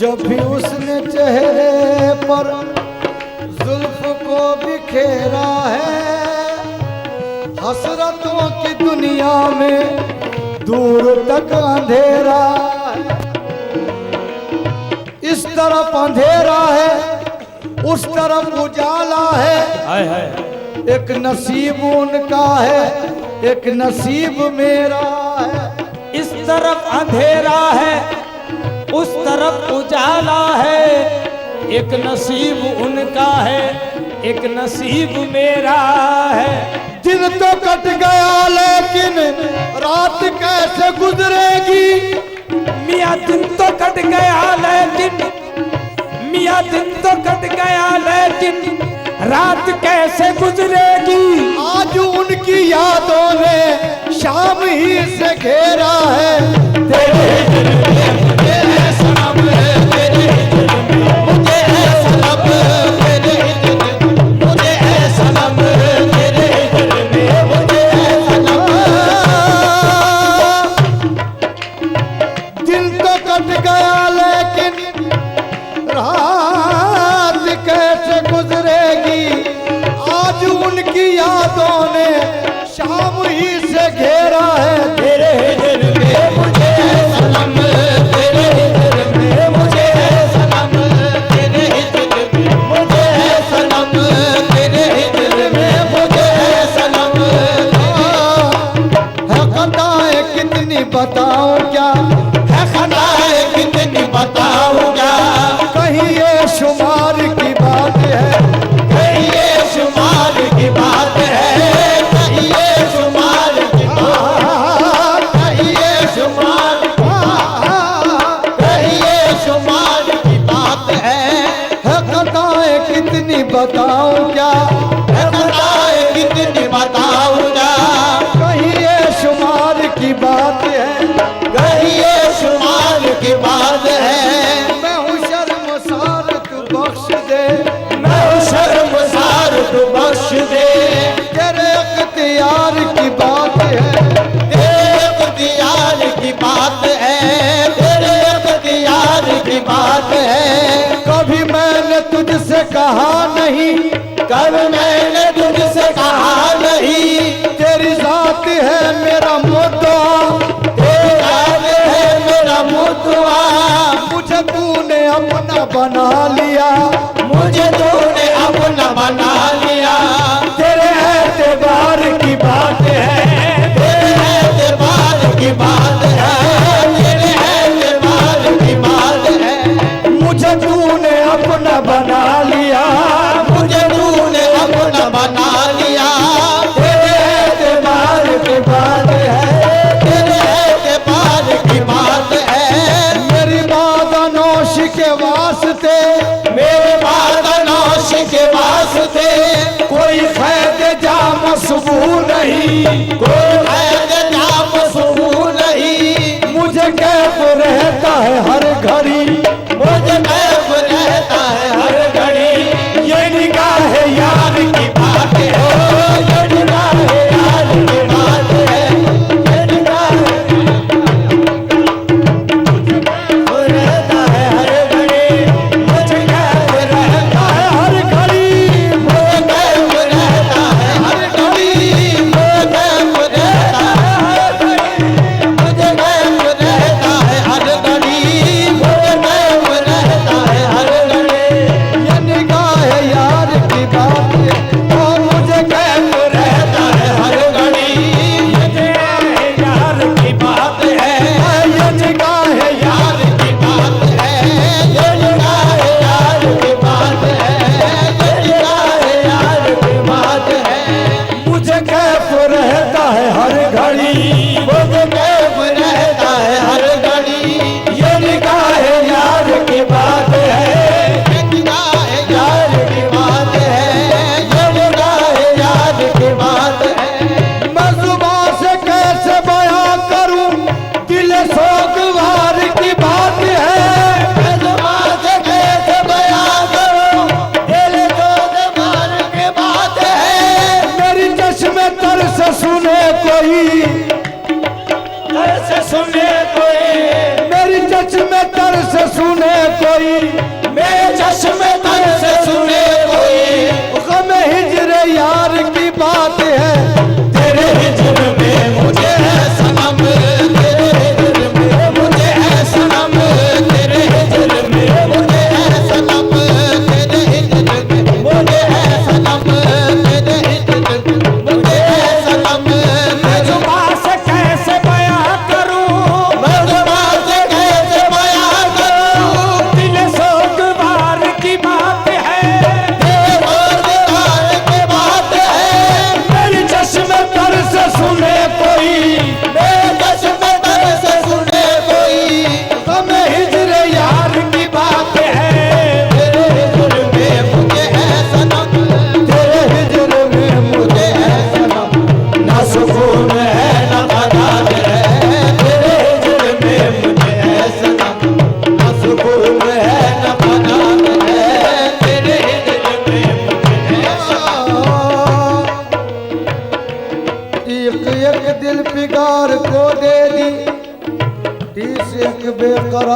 जब भी उसने चेहरे पर जुल्फ को बिखेरा है, हसरतों की दुनिया में दूर तक अंधेरा है। इस तरफ अंधेरा है, उस तरफ उजाला है। हाय हाय। एक नसीब उनका है, एक नसीब मेरा है। इस तरफ अंधेरा है, उस तरफ उजाला है। एक नसीब उनका है, एक नसीब मेरा है। दिन तो कट गया लेकिन रात कैसे गुजरेगी। मियाँ दिन तो कट गया लेकिन, मियाँ दिन तो कट गया लेकिन रात कैसे गुजरेगी। आज उनकी यादों ने शाम ही से घेरा है। तेरे दिल में मुझे है सनम, तेरे दिल में मुझे है सनम, तेरे दिल में मुझे है सनम, तेरे दिल में मुझे है सनम। दिन तो कट गया लेकिन रात कैसे गुजरेगी। आज उनकी यादों ने शाम ही से घेरा है। तेरे दिल में मुझे है सनम, तेरे दिल में मुझे है सनम, तेरे दिल में मुझे है सनम, तेरे दिल में मुझे है सनम। है खताएं कितनी बताऊं क्या, है खताएं कितनी बताऊं क्या। कहीं ये शुमार की बात है, कहीं ये शुमार की बात है, कहीं ये शुमार की बात, कहीं ये शुमार की बात, कहीं ये शुमार की बात है। खताएं कितनी बताऊं क्या, है खताएं कितनी बताऊं क्या। कहीं ये शुमार की बात है, कहीं ये शुमार की बात है। मैं हूँ शर्मसार तू बख्श दे, मैं हूँ शर्मसार तू बख्श दे। तेरे इख्तियार की बात है, तेरे इख्तियार की बात है, तेरे इख्तियार की बात है। कभी मैंने तुझसे कहा नहीं, कभी मैंने तुझसे कहा नहीं। तेरी जात है मेरा मुद्दा, तेरी जात है मेरा मुद्दा। मुझे तूने अपना बना लिया, मुझे तूने अपना बना लिया। तेरे एतबार की बात है, तेरे एतबार की बात है, तेरे एतबार की बात है। मुझे तूने अपना बना लिया, मुझे तूने अपना बना लिया। तेरे एतबार की बात है, तेरे एतबार की बात है। मेरी बादनोश के वास्ते, मेरे बादनोश के वास्ते कोई खैद जा मसबू नहीं, कोई खैद जा मसबू नहीं। मुझे कैफ रहता है हर घड़ी, मुझे कैफ रहता है हर घड़ी। ये निगाह यार की बात है, ये निगाह यार की बात है, ये निगाह रहता है हर घड़ी। मुझे कैफ रहता है हर घड़ी, मुझे कैफ रहता है हर घड़ी, मुझे कैफ रहता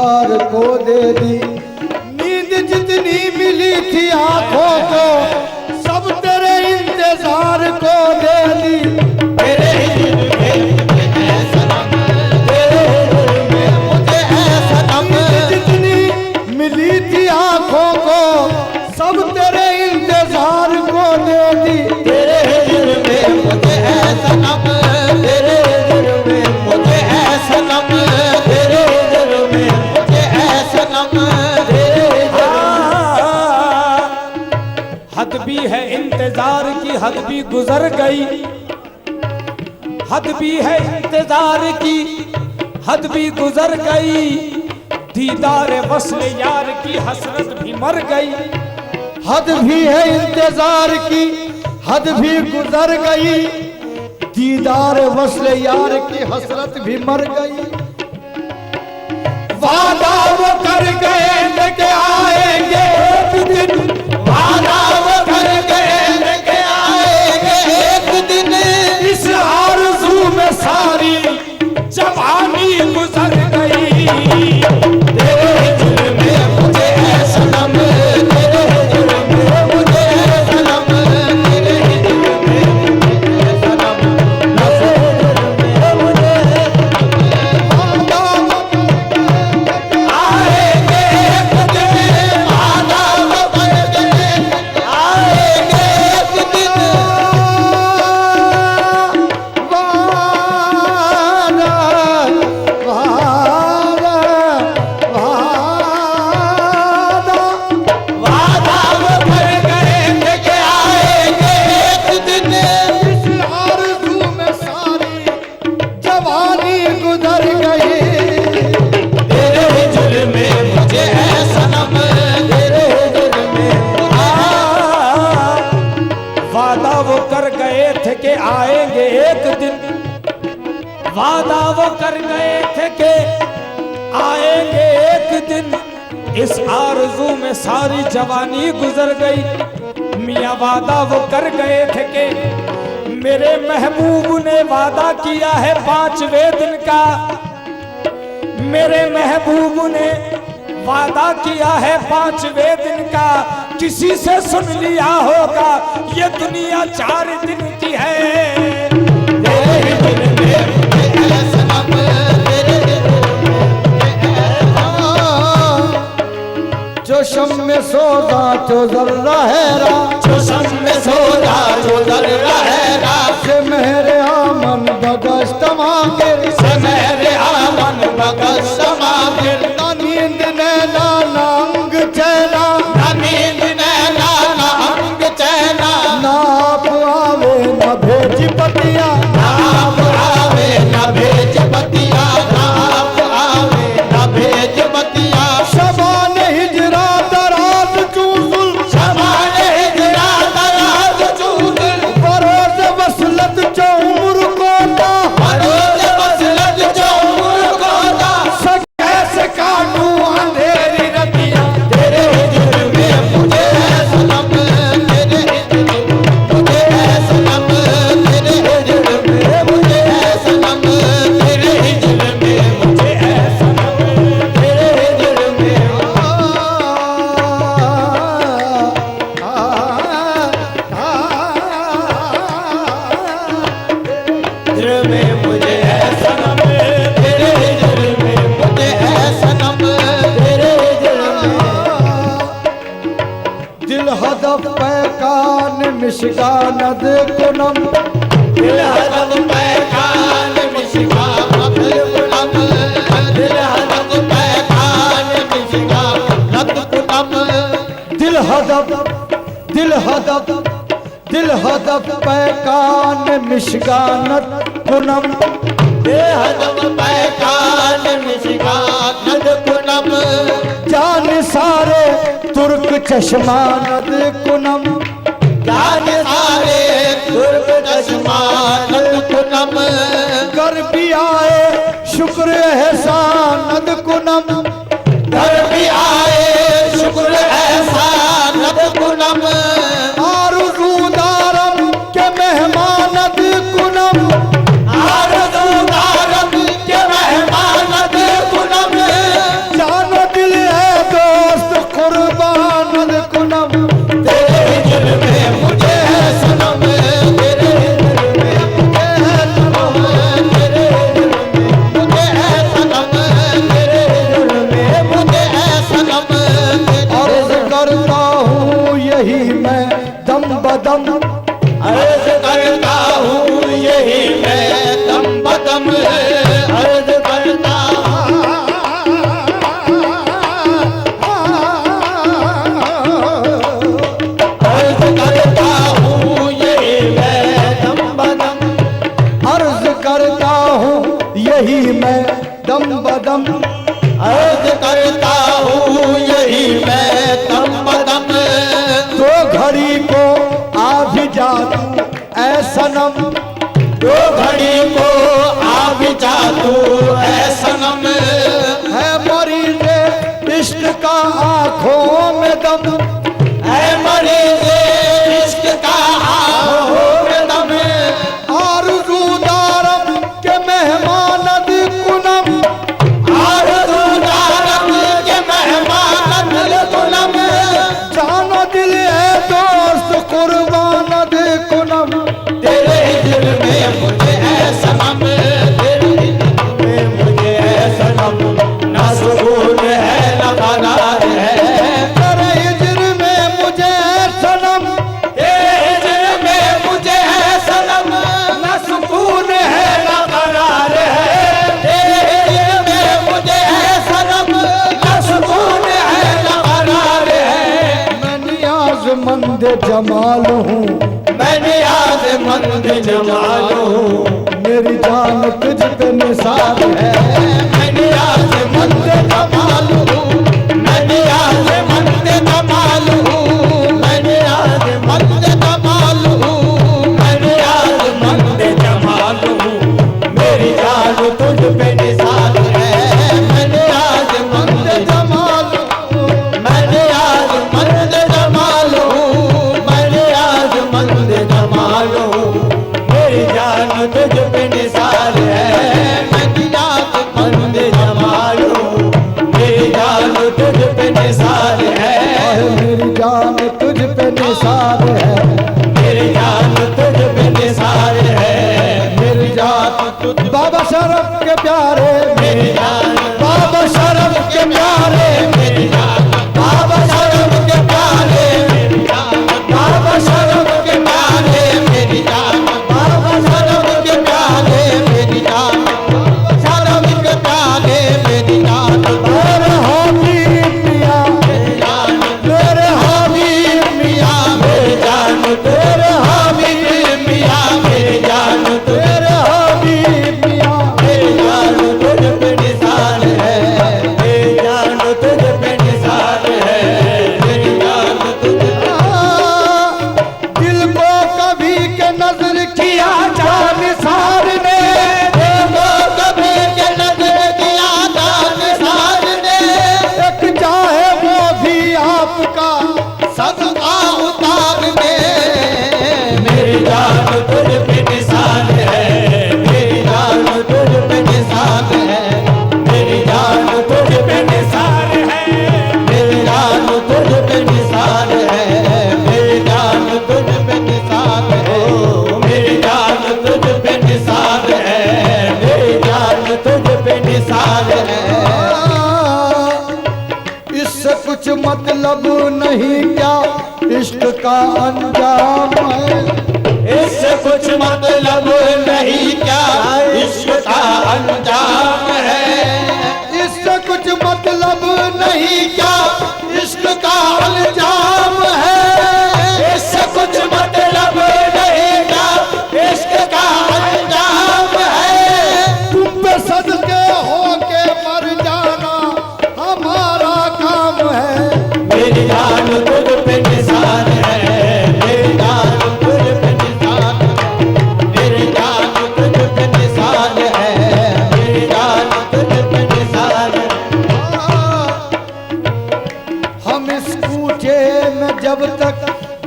फिगार को दे दी। नींद जितनी मिली थी आंखों को सब तेरे इंतजार को दे दी। तेरे हिजर में मुझे है सनम, तेरे हिजर में मुझे है सनम। जितनी मिली थी आंखों को सब तेरे इंतजार को दे दी। तेरे हिजर में मुझे है सनम, तेरे हिजर में मुझे है सनम, तेरे हिजर में मुझे है सनम, तेरे हिजर हद भी है इंतजार की, हद भी गुजर गई। हद भी है इंतजार की, हद भी गुजर गई। दीदार वस्ल यार की हसरत भी मर गई। हद भी है इंतजार की, हद भी गुजर गई। दीदार वस्ल यार की हसरत भी मर गई। वादा वो कर गए लेके आएंगे एक दिन, वादा वो कर गए लेके आएंगे एक दिन। इस आरज़ू में सारी जवानी गुजर गई। तेरे हिजर में मुझे है सनम, तेरे हिजर में मुझे है सनम, तेरे हिजर में मुझे है सनम, तेरे हिजर में मुझे है सनम। आएंगे एक दिन, वादा वो कर गए आएंगे एक दिन। वादा वो कर गए लेके आएंगे एक दिन। इस आरज़ू में सारी जवानी गुजर गई। तेरे हिजर में मुझे है सनम, तेरे हिजर में वादा वो कर गए थे कि आएंगे एक दिन। वादा वो कर गए थे कि आएंगे एक दिन। इस आरज़ू में सारी जवानी गुजर गई। मियाँ वादा वो कर गए थे कि मेरे महबूब ने वादा किया है 5वें दिन का। मेरे महबूब ने वादा किया है 5वें दिन का। किसी से सुन लिया होगा ये दुनिया 4 दिन की है। तेरे हिजर में मुझे है सनम, तेरे हिजर में मुझे है सनम। जो शम में सोदा जो जर्रा हैरा जो शम में सोदा जो जर्रा हैरा, से मेरे आमन बगश्त मांगे। से मेरे आमन बगस समागिर। ना नींद नैना ना अंग चैना, ना नींद नैना ना अंग चैना, ना आप आवे ना भेज पतिया। ना आप आवे ना भेज बतिया, ना आप आवे ना भेज बतिया। शबान हिजरा दराज चूसुल, शबान हिजरा दराज चूदिल, बरोज वसलत जो उम्र कोता। बरोज वसलत जो उम्र कोता। कैसे काटूं अंधेरी रतिया। तेरे हिजर में मुझे है सनम, तेरे हिजर में मुझे है सनम, तेरे हिजर में मुझे है सनम, तेरे हिजर में मुझे है सनम, तेरे हिजर में हिजर में मुझे है सनम, तेरे हिजर में मुझे है सनम, तेरे हिजर में। दिल हदफ पैकान मिशगानद कुनम। दिल हदफ पैकान मिशिगा मखल कुलम, दिल हदफ पैकान मिशिगा नद कुलम। दिल हदफ दिल हदफ दिल हदफ पैकान मिशगानद कुनम। दिल हदफ पैकान मिशिगा नद कुलम। जान सारे तुर्क चश्मानद कुनम। जान सारे तुर्क दशमानद कुलम। कर भी आए शुक्र एहसानद कुनम। घर भी आए शुक्र एहसानद कुलम। आरज़ू दारम के मेहमानद कुनम। आरज़ू दारम के मेहमानद कुलम। जान बदम, अर्ज करता हूँ यही मैं दम बदम, अर्ज करता यही मैं दम बदम, अर्ज करता हूँ यही मैं दम बदम। तो घड़ी को आ भी जा तू ऐ सनम, तो घड़ी को आ भी जा तू ऐ सनम, है मरीज़ इश्क का आँखों में दम, है मरीज़ इश्क का आँखों में दम, आरज़ू दारम के मेहमानद कुनम, आरज़ू दारम के मेहमानद कुनम, जानो दिल है दोस्त कुर्बानद कुनम, तेरे दिल में मुझे है सनम, तेरे दिल में मुझे है सनम, ना सुकून है ना करार है, तेरे हिजर में मुझे है सनम, तेरे दिल में मुझे है सनम, ना सुकून है ना करार है, तेरे दिल में मुझे है सनम, ना सुकून है ना करार है। मैं नियाज़मंद जमाल हूँ, मैं नियाज़मंद जमाल हूँ, मेरी जान तुझ पे निसार है, मैं नियाज़मंद जमाल हूँ, मैं नियाज़मंद जमाल हूँ, मैं नियाज़मंद जमाल हूँ, मैं नियाज़मंद जमाल हूँ, मेरी जान तुझ पे निसार है, मैं नियाज़मंद जमाल हूँ, मैं नियाज़मंद जमाल हूँ, मैं नियाज़मंद जमाल हूँ, मेरी जान तुझ पे निसार है, मैं नियाज़मंद जमाल हूँ, मेरी जान तुझ पे निसार है, मेरी जान तुझ पे निसार है, मेरी जान तुझ पे निसार है, मेरी जान तुझ बाबा शरफ के प्यारे, मेरी जान बाबा शरफ के प्यारे, मेरी जान बाबा शरफ के प्यारे, मेरी जान बाबा शरफ के प्यारे, मेरी जान बाबा शरफ के प्यारे, मेरी जान शरफ के प्यारे, मेरी जान मेरे हबीब मियां, मेरी जान मेरे हबीब मियां, मेरी जान तेरे हबीब मियां, मेरी जान मेरे हबीब मियां, मेरी जान तुझ पे निसार है, मेरी जान तुझ पे निसार है, मेरी जान तुझ पे दिल को कभी के नजर किया जान सार ने, देखो कभी के नजर किया जान सार ने, एक चाहे वो भी आपका सदका उतार दे, मेरी जान तुझ पे निसार है, मेरी जान तुझ पे निसार है, मेरी जान तुझ पे निसार है, मेरी जान तुझ पे निसार है, मेरी जान तुझ पे निसार है, मेरी जान तुझ पे निसार है, मेरी जान तुझ पे निसार है। इससे कुछ मतलब नहीं क्या इश्क का अंजाम है, इससे कुछ मतलब नहीं क्या इश्क का अंजाम है, इससे कुछ मतलब नहीं क्या इश्क का अंजाम है, इससे कुछ मतलब नहीं क्या इश्क का अंजाम है, तुम पे सदके हो के मर जाना हमारा काम है, मेरी जान तुझ पे निसार है, मेरी जान तुझ पे निसार है, मेरी जान तुझ पे निसार है, मेरी जान तुझ पे निसार है। हम इस कूचे में जब तक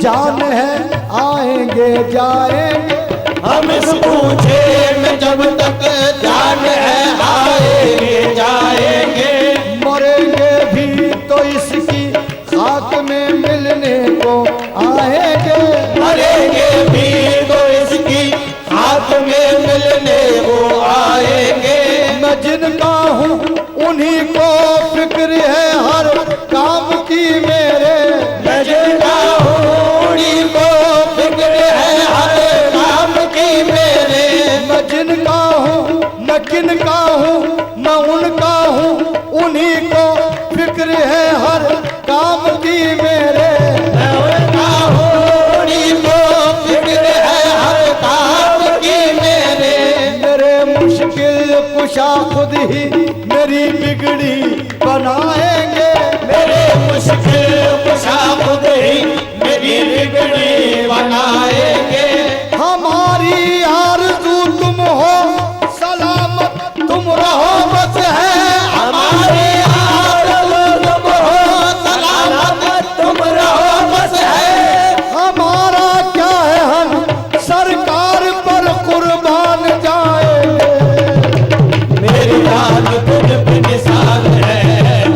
जान है आएंगे जाएंगे, हम इस पूछे में जब तक जान है आएंगे जाएंगे, मरेंगे भी तो इसकी खाक में मिलने को आएंगे, मरेंगे भी तो इसकी हाथ में मिलने को आएंगे, मैं जिनका हूँ उन्हीं को फिक्र है हर काम की मेरे, मैं जिनका हूँ उन्हीं को फिक्र फिक्र है हर काम की मेरे, उन्हीं को फिक्र है हर काम की मेरे। मेरे मुश्किल कुशा खुद ही मेरी बिगड़ी बनाएंगे, मेरे मुश्किल कुशा खुद ही मेरी बिगड़ी बनाएंगे। हमारी आरज़ू तुम हो सलामत तुम रहो बस है, हमारी आरज़ू तुम हो सलामत तुम रहो बस है। हमारा क्या है हम सरकार पर कुर्बान जाएंगे। मेरी जान तुझ पे निशान है,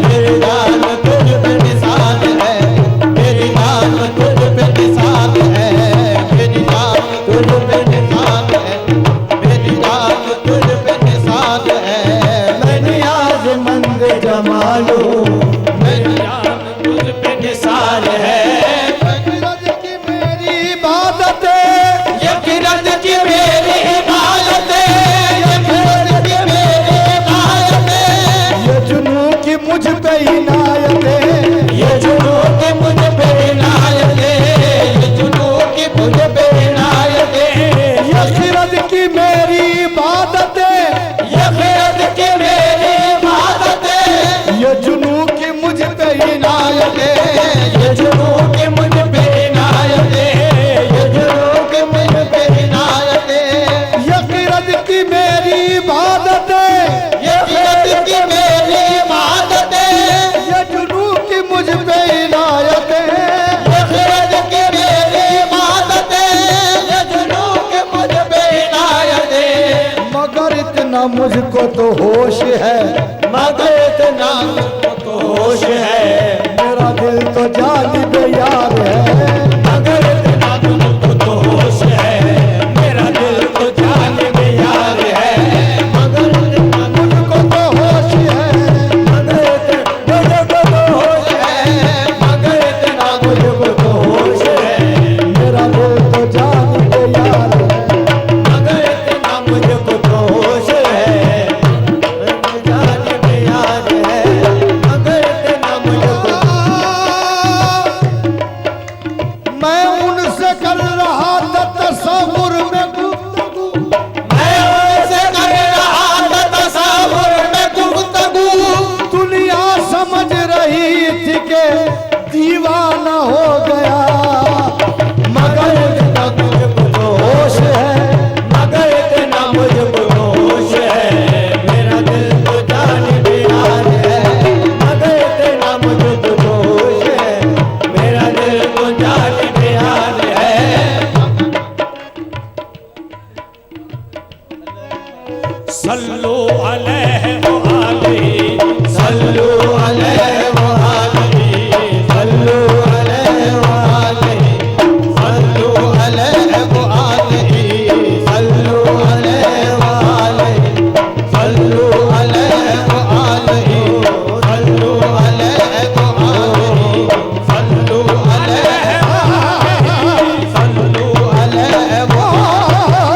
मेरी जान तुझ पे निशान है, मेरी जान तुझ पे निशान है, मेरी जान तुझ पे निशान है, मेरी जान तुझ पे निशान है। मैंने आज मंद जमालू मेरी जान तुझ पे निशान है। फिरत की मेरी इबादत ये फिरत की मेरी इबादत है, ये फिरत की मेरी इबादत है। ये जुनू की मुझ पे इनायत है, ये जुनू की मुझ पे इनायत है, ये जुनू की मुझ पे इनायत है। ये फिरत की मेरी इबादत है, ये फिरत की मेरी इबादत है, ये जुनू की मुझ पे इनायत है। ये जुनू की मुझ पे इनायत है, ये जुनू की मुझ पे इनायत है। ये फिरत की मेरी इबादत है, ये फिरत की मेरी इबादत है, ये जुनू की मुझ पे इनायत है। ये फिरत की मेरी इबादत है, ये जुनू की मुझ पे इनायत है। मगर इतना मुझको तो होश है, मगर इतना तो होश है, मेरा दिल तो जालिब यार है। मगर इतना तुमको तो होश है, मेरा दिल तो जालिब यार है। मगर इतना मुझको तो होश है, मगर इतना मुझको तो होश है, मगर इतना मुझको तो होश है, मेरा दिल तो जालिब यार है। मगर इतना मुझको तो होश है, जालिब यार है। मगर इतना मुझको मैं उनसे कर रहा था तसव्वुर में गुफ्तगू, मैं उनसे कर रहा था तसव्वुर में गुफ्तगू। दुनिया समझ रही थी कि दीवाना हो गया, मगर इतना मुझको तो होश है। मगर इतना मुझको तो होश है, मेरा दिल तो जालिब यार है। मगर इतना मुझको तो होश है, मेरा दिल तो जालिब यार है। सल्लू अलैहि व आलिहि, सल्लू अलैहि व आलिहि, सल्लू अलैहि व आलिहि, सल्लू अलैहि व आलिहि, सल्लू अलैहि व आलिहि, सल्लू अलैहि व आलिहि, सल्लू अलैहि व आलिहि, सल्लू अलैहि व आलिहि, सल्लू अलैहि व आलिहि,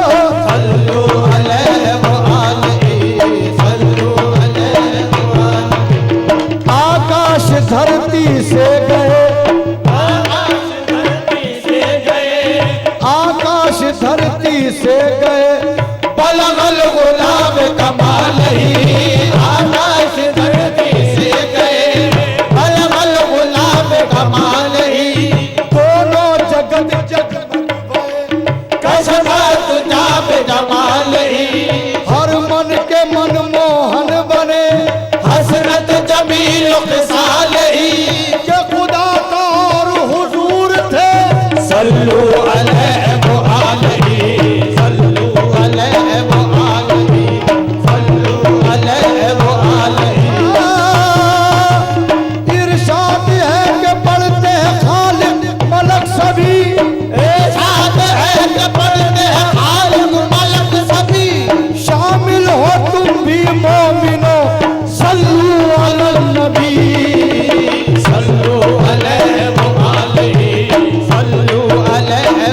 सल्लू अलैहि व आलिहि, सल्लू अलैहि व आलिहि। आकाश धरती से गए, आकाश धरती से गए, आकाश धरती से गए, बलगल गुलाब कमाल ही। आकाश धरती से गए, बलगल गुलाब कमाल ही। दोनों जगत जगमग भये, कसरत जाब जमाल ही। हर मन के मनमोहन बने, हसरत जमील साल ही। के खुदा का और हुजूर थे। सल्लू अलैहि व आलिहि, सल्लू अलैहि व आलिहि, सल्लू अलैहि व आलिहि। इरशाद है कि पढ़ते हैं खालिद मलक सभी, इरशाद है कि पढ़ते हैं खालिद मलक सभी। शामिल हो तुम भी मोमिनो, सल्लू अलल नबी। सल्लू अलैहि व आलिहि, सल्लू अलैहि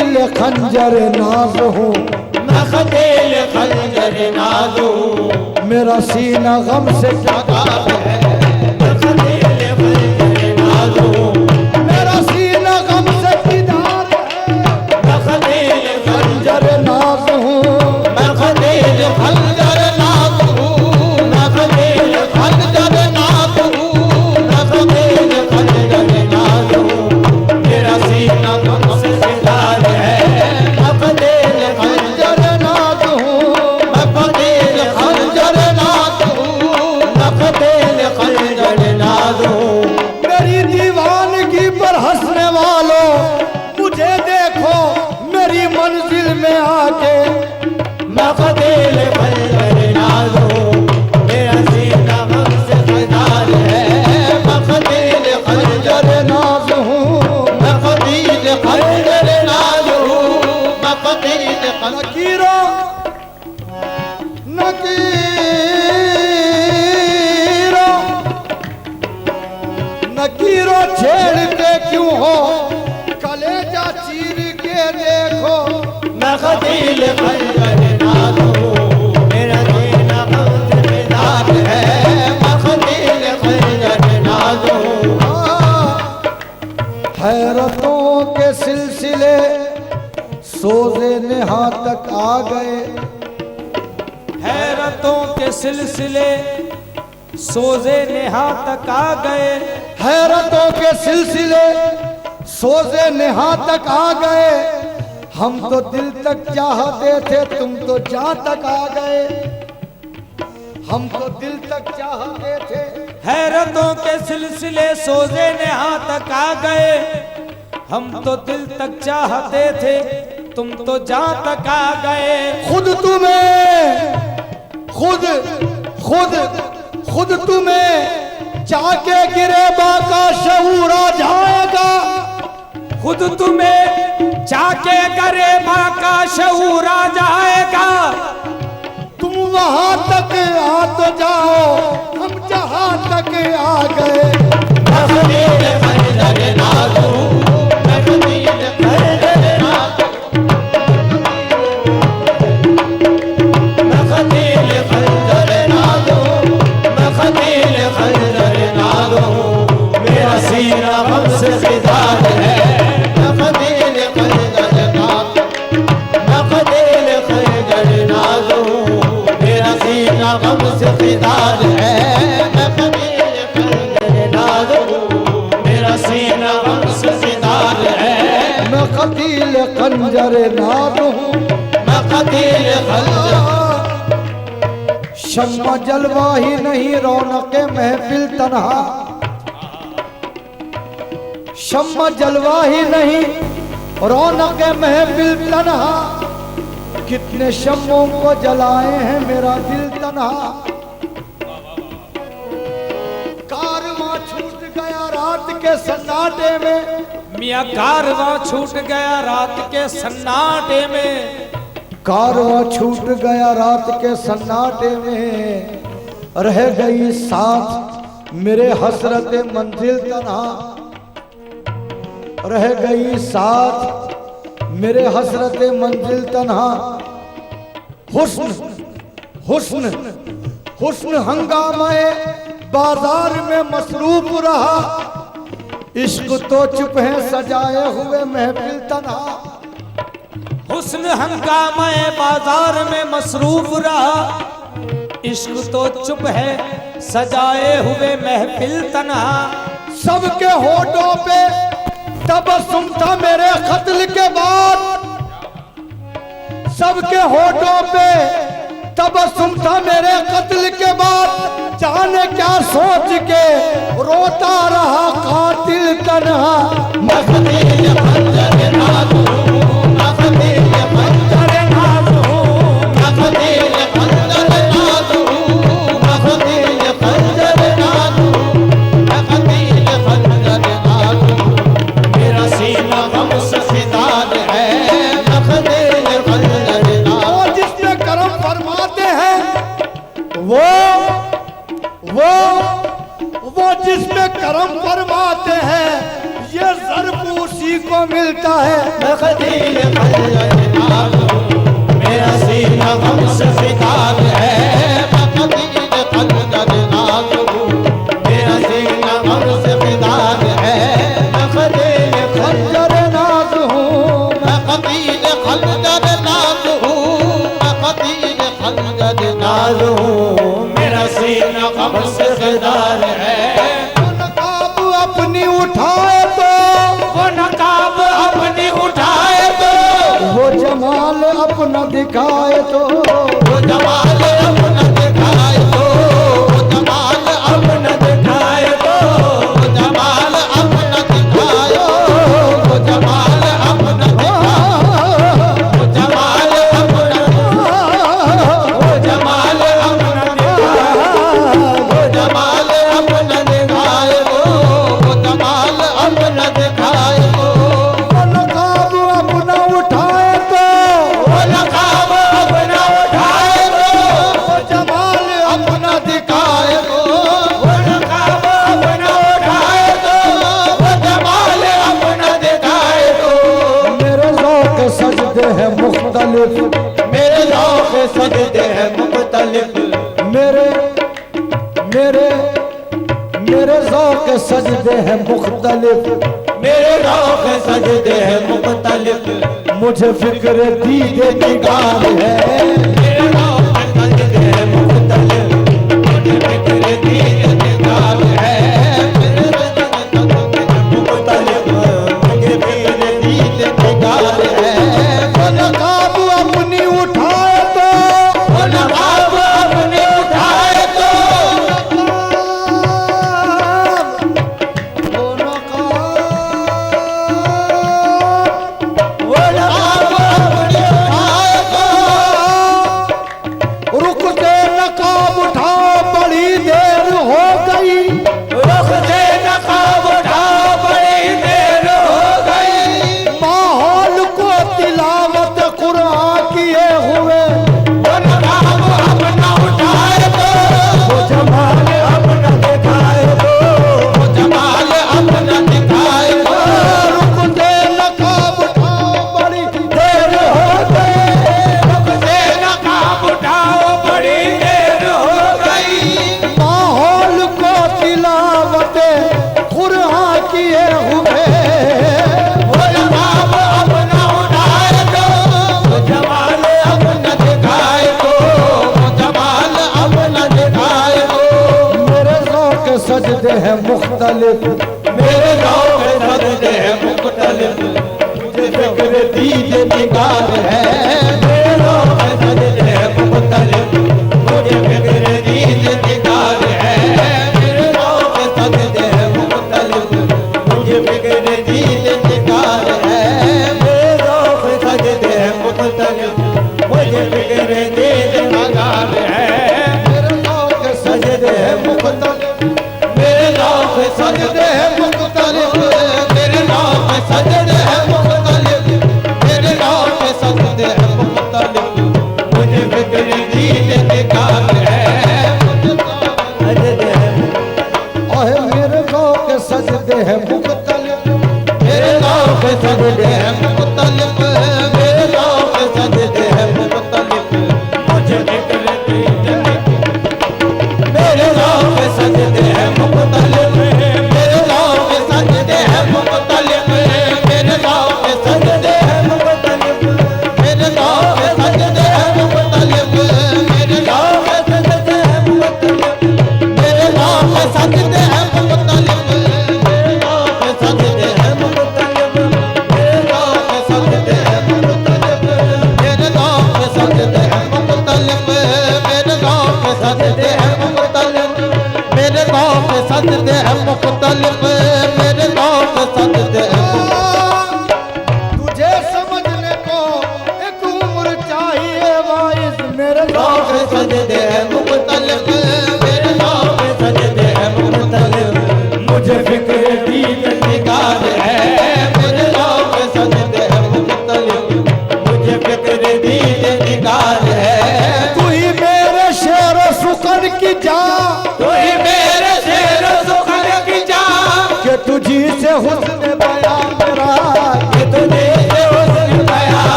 खतील खंजर नाज हूँ, मैं खतील खंजर नाज हूँ, मेरा सीना गम से ढका है। मैं खतील खंजर नाज हूँ, मेरा सीना गम से किनार है। मैं खतील खंजर नाज हूँ, मैं खतील खंजर नाज हूँ, मैं खतील खंजर नाज हूँ, मैं खतील खंजर नाज हूँ, मेरा सीना गम से खिलार है। मैं खतील खंजर नाज हूँ, मैं खतील खंजर नाज हूँ, मैं खतील खंजर नाज हूँ। मेरी दीवानगी पर हंसने वालों, मुझे देखो मेरी मंजिल में आके। मैं खतील खंजर नाज हूँ, मेरा सीना गम से खिलार है। मैं खतील खंजर नाज हूँ, मैं खतील खंजर नाज हूँ, मैं खतील खंजर नकीरों नकीरों छेड़ते क्यों हो, कलेजा चीर के देखो। मैं खतील खंजर नाज हूँ, मेरा सीना गम से खिलार है। मैं खतील खंजर नाज हूँ, हैरतों के सिलसिले सोजे नेहा तक आ गए। हैरतों के सिलसिले सोजे नेहा तक आ गए। हैरतों के सिलसिले सोजे नेहा तक आ गए। हम तो दिल तक चाहते थे, तुम तो जहां तक आ गए। हम तो दिल तक चाहते थे। हैरतों के सिलसिले सोजे नेहा तक आ गए। हम तो दिल तक चाहते थे, तुम तो जहां तक आ गए। खुद तुम्हें खुद तुम्हें जाके गिरे बाका शऊर आ जाएगा। खुद तुम्हें जाके गरेबा का शऊर आ जाएगा। तुम वहां तक आ तो जाओ, हम जहां तक आ गए। मैं खतील खंजर नाज हूँ, मैं खतील खंजर नाज हूँ, मैं खतील खंजर नाज हूँ, मैं खतील खंजर नाज हूँ, मेरा सीना गम से खिदार है। मैं खतील खंजर नाज हूँ, मैं खतील खंजर नाज हूँ, मेरा सीना गम से खिदार है। मैं खतील खंजर नाज हूँ, मेरा सीना गम से खिदार है। मैं खतील खंजर नाद हूँ, मैं खतील खंजर शम्मा जलवा ही नहीं रौनक महफिल तन्हा। शम्मा जलवा ही नहीं रौनक महफिल तन्हा। कितने शम्मों को जलाए हैं मेरा दिल तन्हा। कारवां छूट गया रात के सन्नाटे में। मियाँ कारवां छूट गया रात के सन्नाटे में। कारवां छूट गया रात के सन्नाटे में। रह गई साथ मेरे हसरत मंजिल तन्हा। रह गई साथ मेरे हसरत मंजिल तन्हा। हुस्न हुस्न हुस्न हंगामे बाजार में मसरूफ रहा। इश्क तो चुप है सजाए हुए महफिल तन्हा। हुस्न हंगामे बाजार में मसरूफ रहा। इश्क तो चुप है सजाए हुए महफिल तन्हा। सबके होठों पे तबस्सुम था मेरे कत्ल के बाद। सबके होठों पे तबस्सुम था मेरे कत्ल के बाद। जाने क्या सोच के रोता रहा कातिल तन्हा। मैं खतील खंजर नाज हूँ, मैं खतील खंजर नाज हूँ, मैं खतील खंजर नाज हूँ, मैं खतील खंजर नाज हूँ, मैं खतील खंजर नाज हूँ, मेरा सीना गम से खिदार है। मैं खतील खंजर नाज हूँ। वो जिसमें करम फरमाते हैं वो जिसमें करम फरमाते हैं, ये ज़र्फ उसी को मिलता है। मैं कतील खंजर नाज हूँ, मेरा सीना गम से फिदार है। मैं कतील खंजर नाज हूँ, मेरा सीना गम से फिदार है। मैं कतील खंजर नाज हूँ, मैं कतील खंजर नाज हूँ, मैं कतील खंजर नाज हूँ, मेरा सीना गम से फिदार है। नकाब अपनी उठाए तो वो नकाब अपनी उठाए तो, वो जमाल अपना दिखाए तो वो जमाल अपना दिखाए तो, वो जमाल अपना दिखाए तो, वो जमाल अपना दिखाए, वो जमाल अपना दिखाए, वो जमाल अपना, वो जमाल अपना दिखाए, वो जमाल अपना दिखाए, वो जमाल अपना दिखाए। वो नकाब अपना उठाए तो वो नकाब अपना उठाए तो, वो जमाल अपना दिखाए तो वो नकाब अपना उठाए तो, वो जमाल अपना दिखाए तो। मेरे ज़ौक़ सजदे हैं मुख्तलिफ, मेरे ज़ौक़ सजदे हैं मुख्तलिफ, मेरे मेरे मेरे ज़ौक़ सजदे हैं मुख्तलिफ, मेरे ज़ौक़ सजदे हैं मुख्तलिफ। मुझे फिक्र दीदे निगार है। मेरे ज़ौक़ सजदे हैं मुख्तलिफ, मुझे फिक्र दीद निगार है। मेरे ज़ौक़ सजदे हैं मुख्तलिफ, मुझे फिक्र दीद निगार है। वो नकाब अपनी उठाए तो वो नकाब अपने उठाए तो, वो नकाब वो नकाब अपने उठाए तो, रुक से नकाब उठाओ बड़ी देर हो गई, रुख से नकाब उठाओ बड़ी देर हो गई। माहौल को तिलावत कुरान किए हुए वो नकाब अपना उठाए तो, वो जमाल अपना दिखाए तो, वो जमाल अपना दिखाए तो। रुक से नकाब उठाओ बड़ी देर हो गई, रुख से नकाब उठाओ बड़ी देर हो गई। माहौल को तिलावत कुरान किए हुए वो नकाब अपना उठाए तो, वो जमाल अपना दिखाए तो, वो जमाल अपना दिखाए तो। मेरे ज़ौक़ सजदे हैं मुख्तलिफ, मेरे ज़ौक़ सजदे हैं मुख्तलिफ, मुझे फिक्र दीद निगार है। मेरे ज़ौक़ सजदे हैं मुख्तलिफ, मुझे फिक्र दीद निगार है। मेरे ज़ौक़ सजदे हैं मुख्तलिफ, मुझे फिक्र दीद निगार है। मेरे ज़ौक़ सजदे हैं मुख्तलिफ, मुझे फिक्र दीद निगार है। मेरे ज़ौक़ सजदे हैं मुख्तलिफ, मेरे ज़ौक़ सजदे हैं मुख्तलिफ, मेरे ज़ौक़ सजदे हैं मुख्तलिफ, मेरे ज़ौक़ सजदे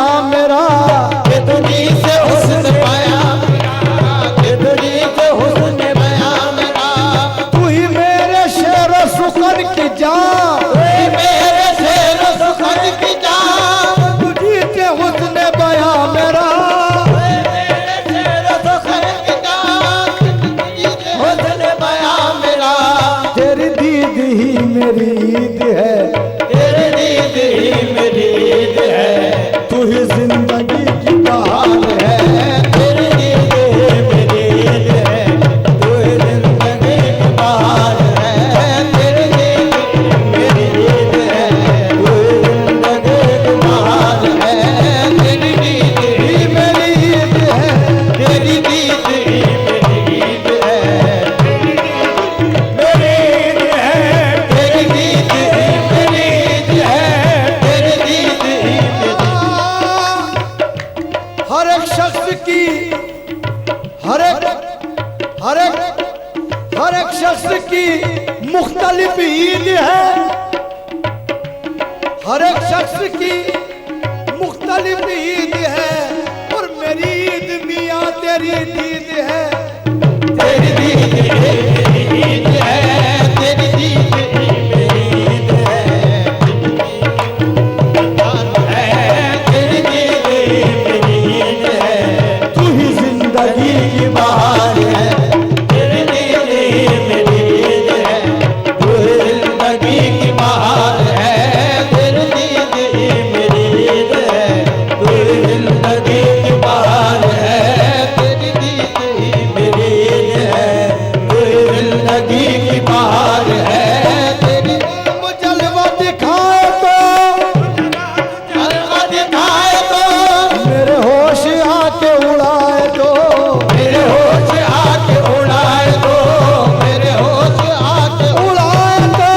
मिया मेरा, के तुझी से हुस्न पाया मेरा, के तुझी से हुस्न पाया मेरा। तू ही मेरे शेर सुखन की जान, मेरे शेर सुखन की जान, तुझी से हुस्न बया मेरा। मेरे शेर सुखन की जान, तुझी से हुस्न पाया मेरा। तेरी दीद ही मेरी ईद है, तेरी दीद ही मेरी ईद है, तू ही जिंदगी की बहार है। तेरी दीद ही मेरी ईद है, तू ही जिंदगी की बहार है। तेरी दीद मेरी ईद है, तू ही जिंदगी की बहार है। तेरी दीद ही मेरी ईद है, तेरी दीद ही मेरी ईद है, मेरी ईद है। तेरी दीद ही मेरी ईद है, तेरी दीद ही मेरी। हर एक शख्स की हर एक शख्स की मुख्तलिफ ईद है, हर एक शख्स की मुख्तलिफ ईद है, और मेरी ईद मियाँ तेरी दीद है। तेरी दीद ही मेरी ईद है, तेरी दीद ही मेरी ईद है, तेरी दीद ही मेरी ईद है, तू ही जिंदगी की बहार है। तेरी दीद ही मेरी ईद है, तू ही जिंदगी की बहार है। तेरी दीद ही मेरी ईद है, तू ही जिंदगी की बहार है। तेरी दीद ही मेरी ईद है, तू ही जिंदगी की बहार है। तेरी जलवा दिखाए तो, जलवा दिखाए तो, मेरे होश आके उड़ाए तो, मेरे होश आके उड़ाए दो, मेरे होश आके उड़ाए तो,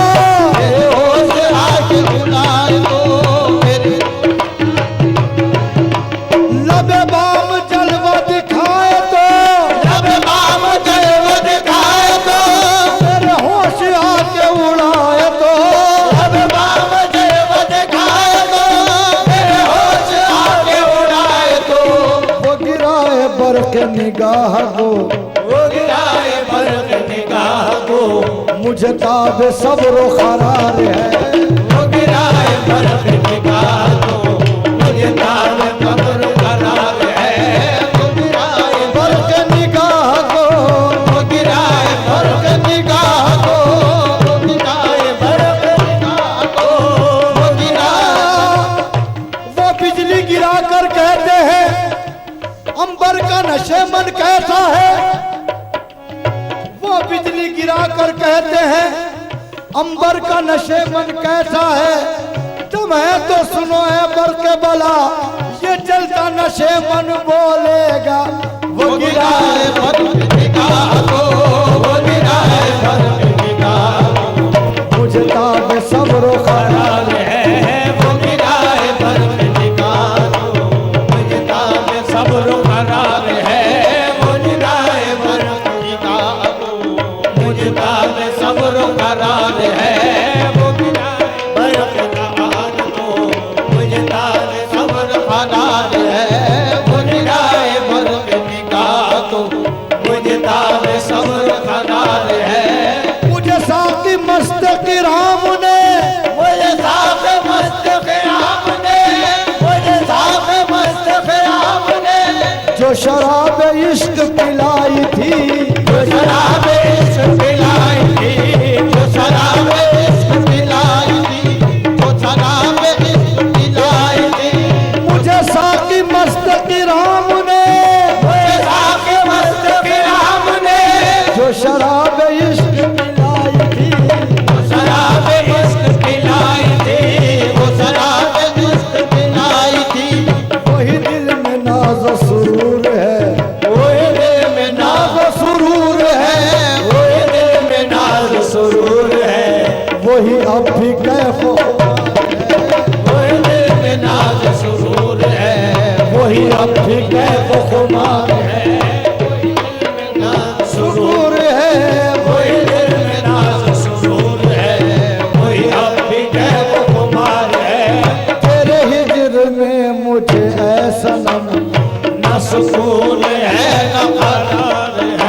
मेरे होश आके उड़ाए दो, मेरे लबे बाम जलवा दिखाए तो, लब बाम जलवा दिखाए दो, मेरे होश आके उड़ाए तो, लब बाम जलवा दिखाए दो, मेरे होश आके उड़ाए दो। वो गिराए बरक निगाह को, वो गिराए बरक निगाह को, मुझे ताब सब्र करार है। वो गिराए बरक निगाह को, मुझे ताब कब्र करार है। वो गिराए बरक निगाह को, वो गिराए बरक निगाह को, वो गिराए बरक निगाह को, वो गिराए। वो बिजली गिरा कर कहते हैं अंबर का नशेमन कैसा है। वो बिजली गिरा कर कहते हैं अंबर का नशेमन कैसा है। तुम है तो सुनो है बरके बला, ये जलता नशेमन बोलेगा। वो गिराए बरक निगाह को, वो गिराए बरक निगाह को, मुझे ताब सब्र करार है। वो गिराए बरक निगाह को, मुझे ताब सब्र करार है। वो गिराए बरक निगाह को, मुझे ताब सब्र करार है। वो गिराए बरक निगाह को, मुझे ताब सब्र करार है। वो गिराए बरक निगाह को, मुझे ताब सब्र करार है। मुझे साकी मस्त की राम ने, मुझे साफ मस्त ख़याम ने, मुझे साफ मस्त ख़याम ने, जो शराब इश्क पिलाई थी, जो शराब इश्क पिलाई थी, जो शराब इश्क पिलाई थी, जो शराब इश्क पिलाई थी। मुझे साकी मस्त की राम ने, मुझे साफ मस्त ख़याम ने, जो शराब इश्क पिलाई थी, जो शराब इश्क पिलाई थी, वो शराब इश्क पिलाई थी। वही दिल में नाज सुरूर है। सुकून है न करार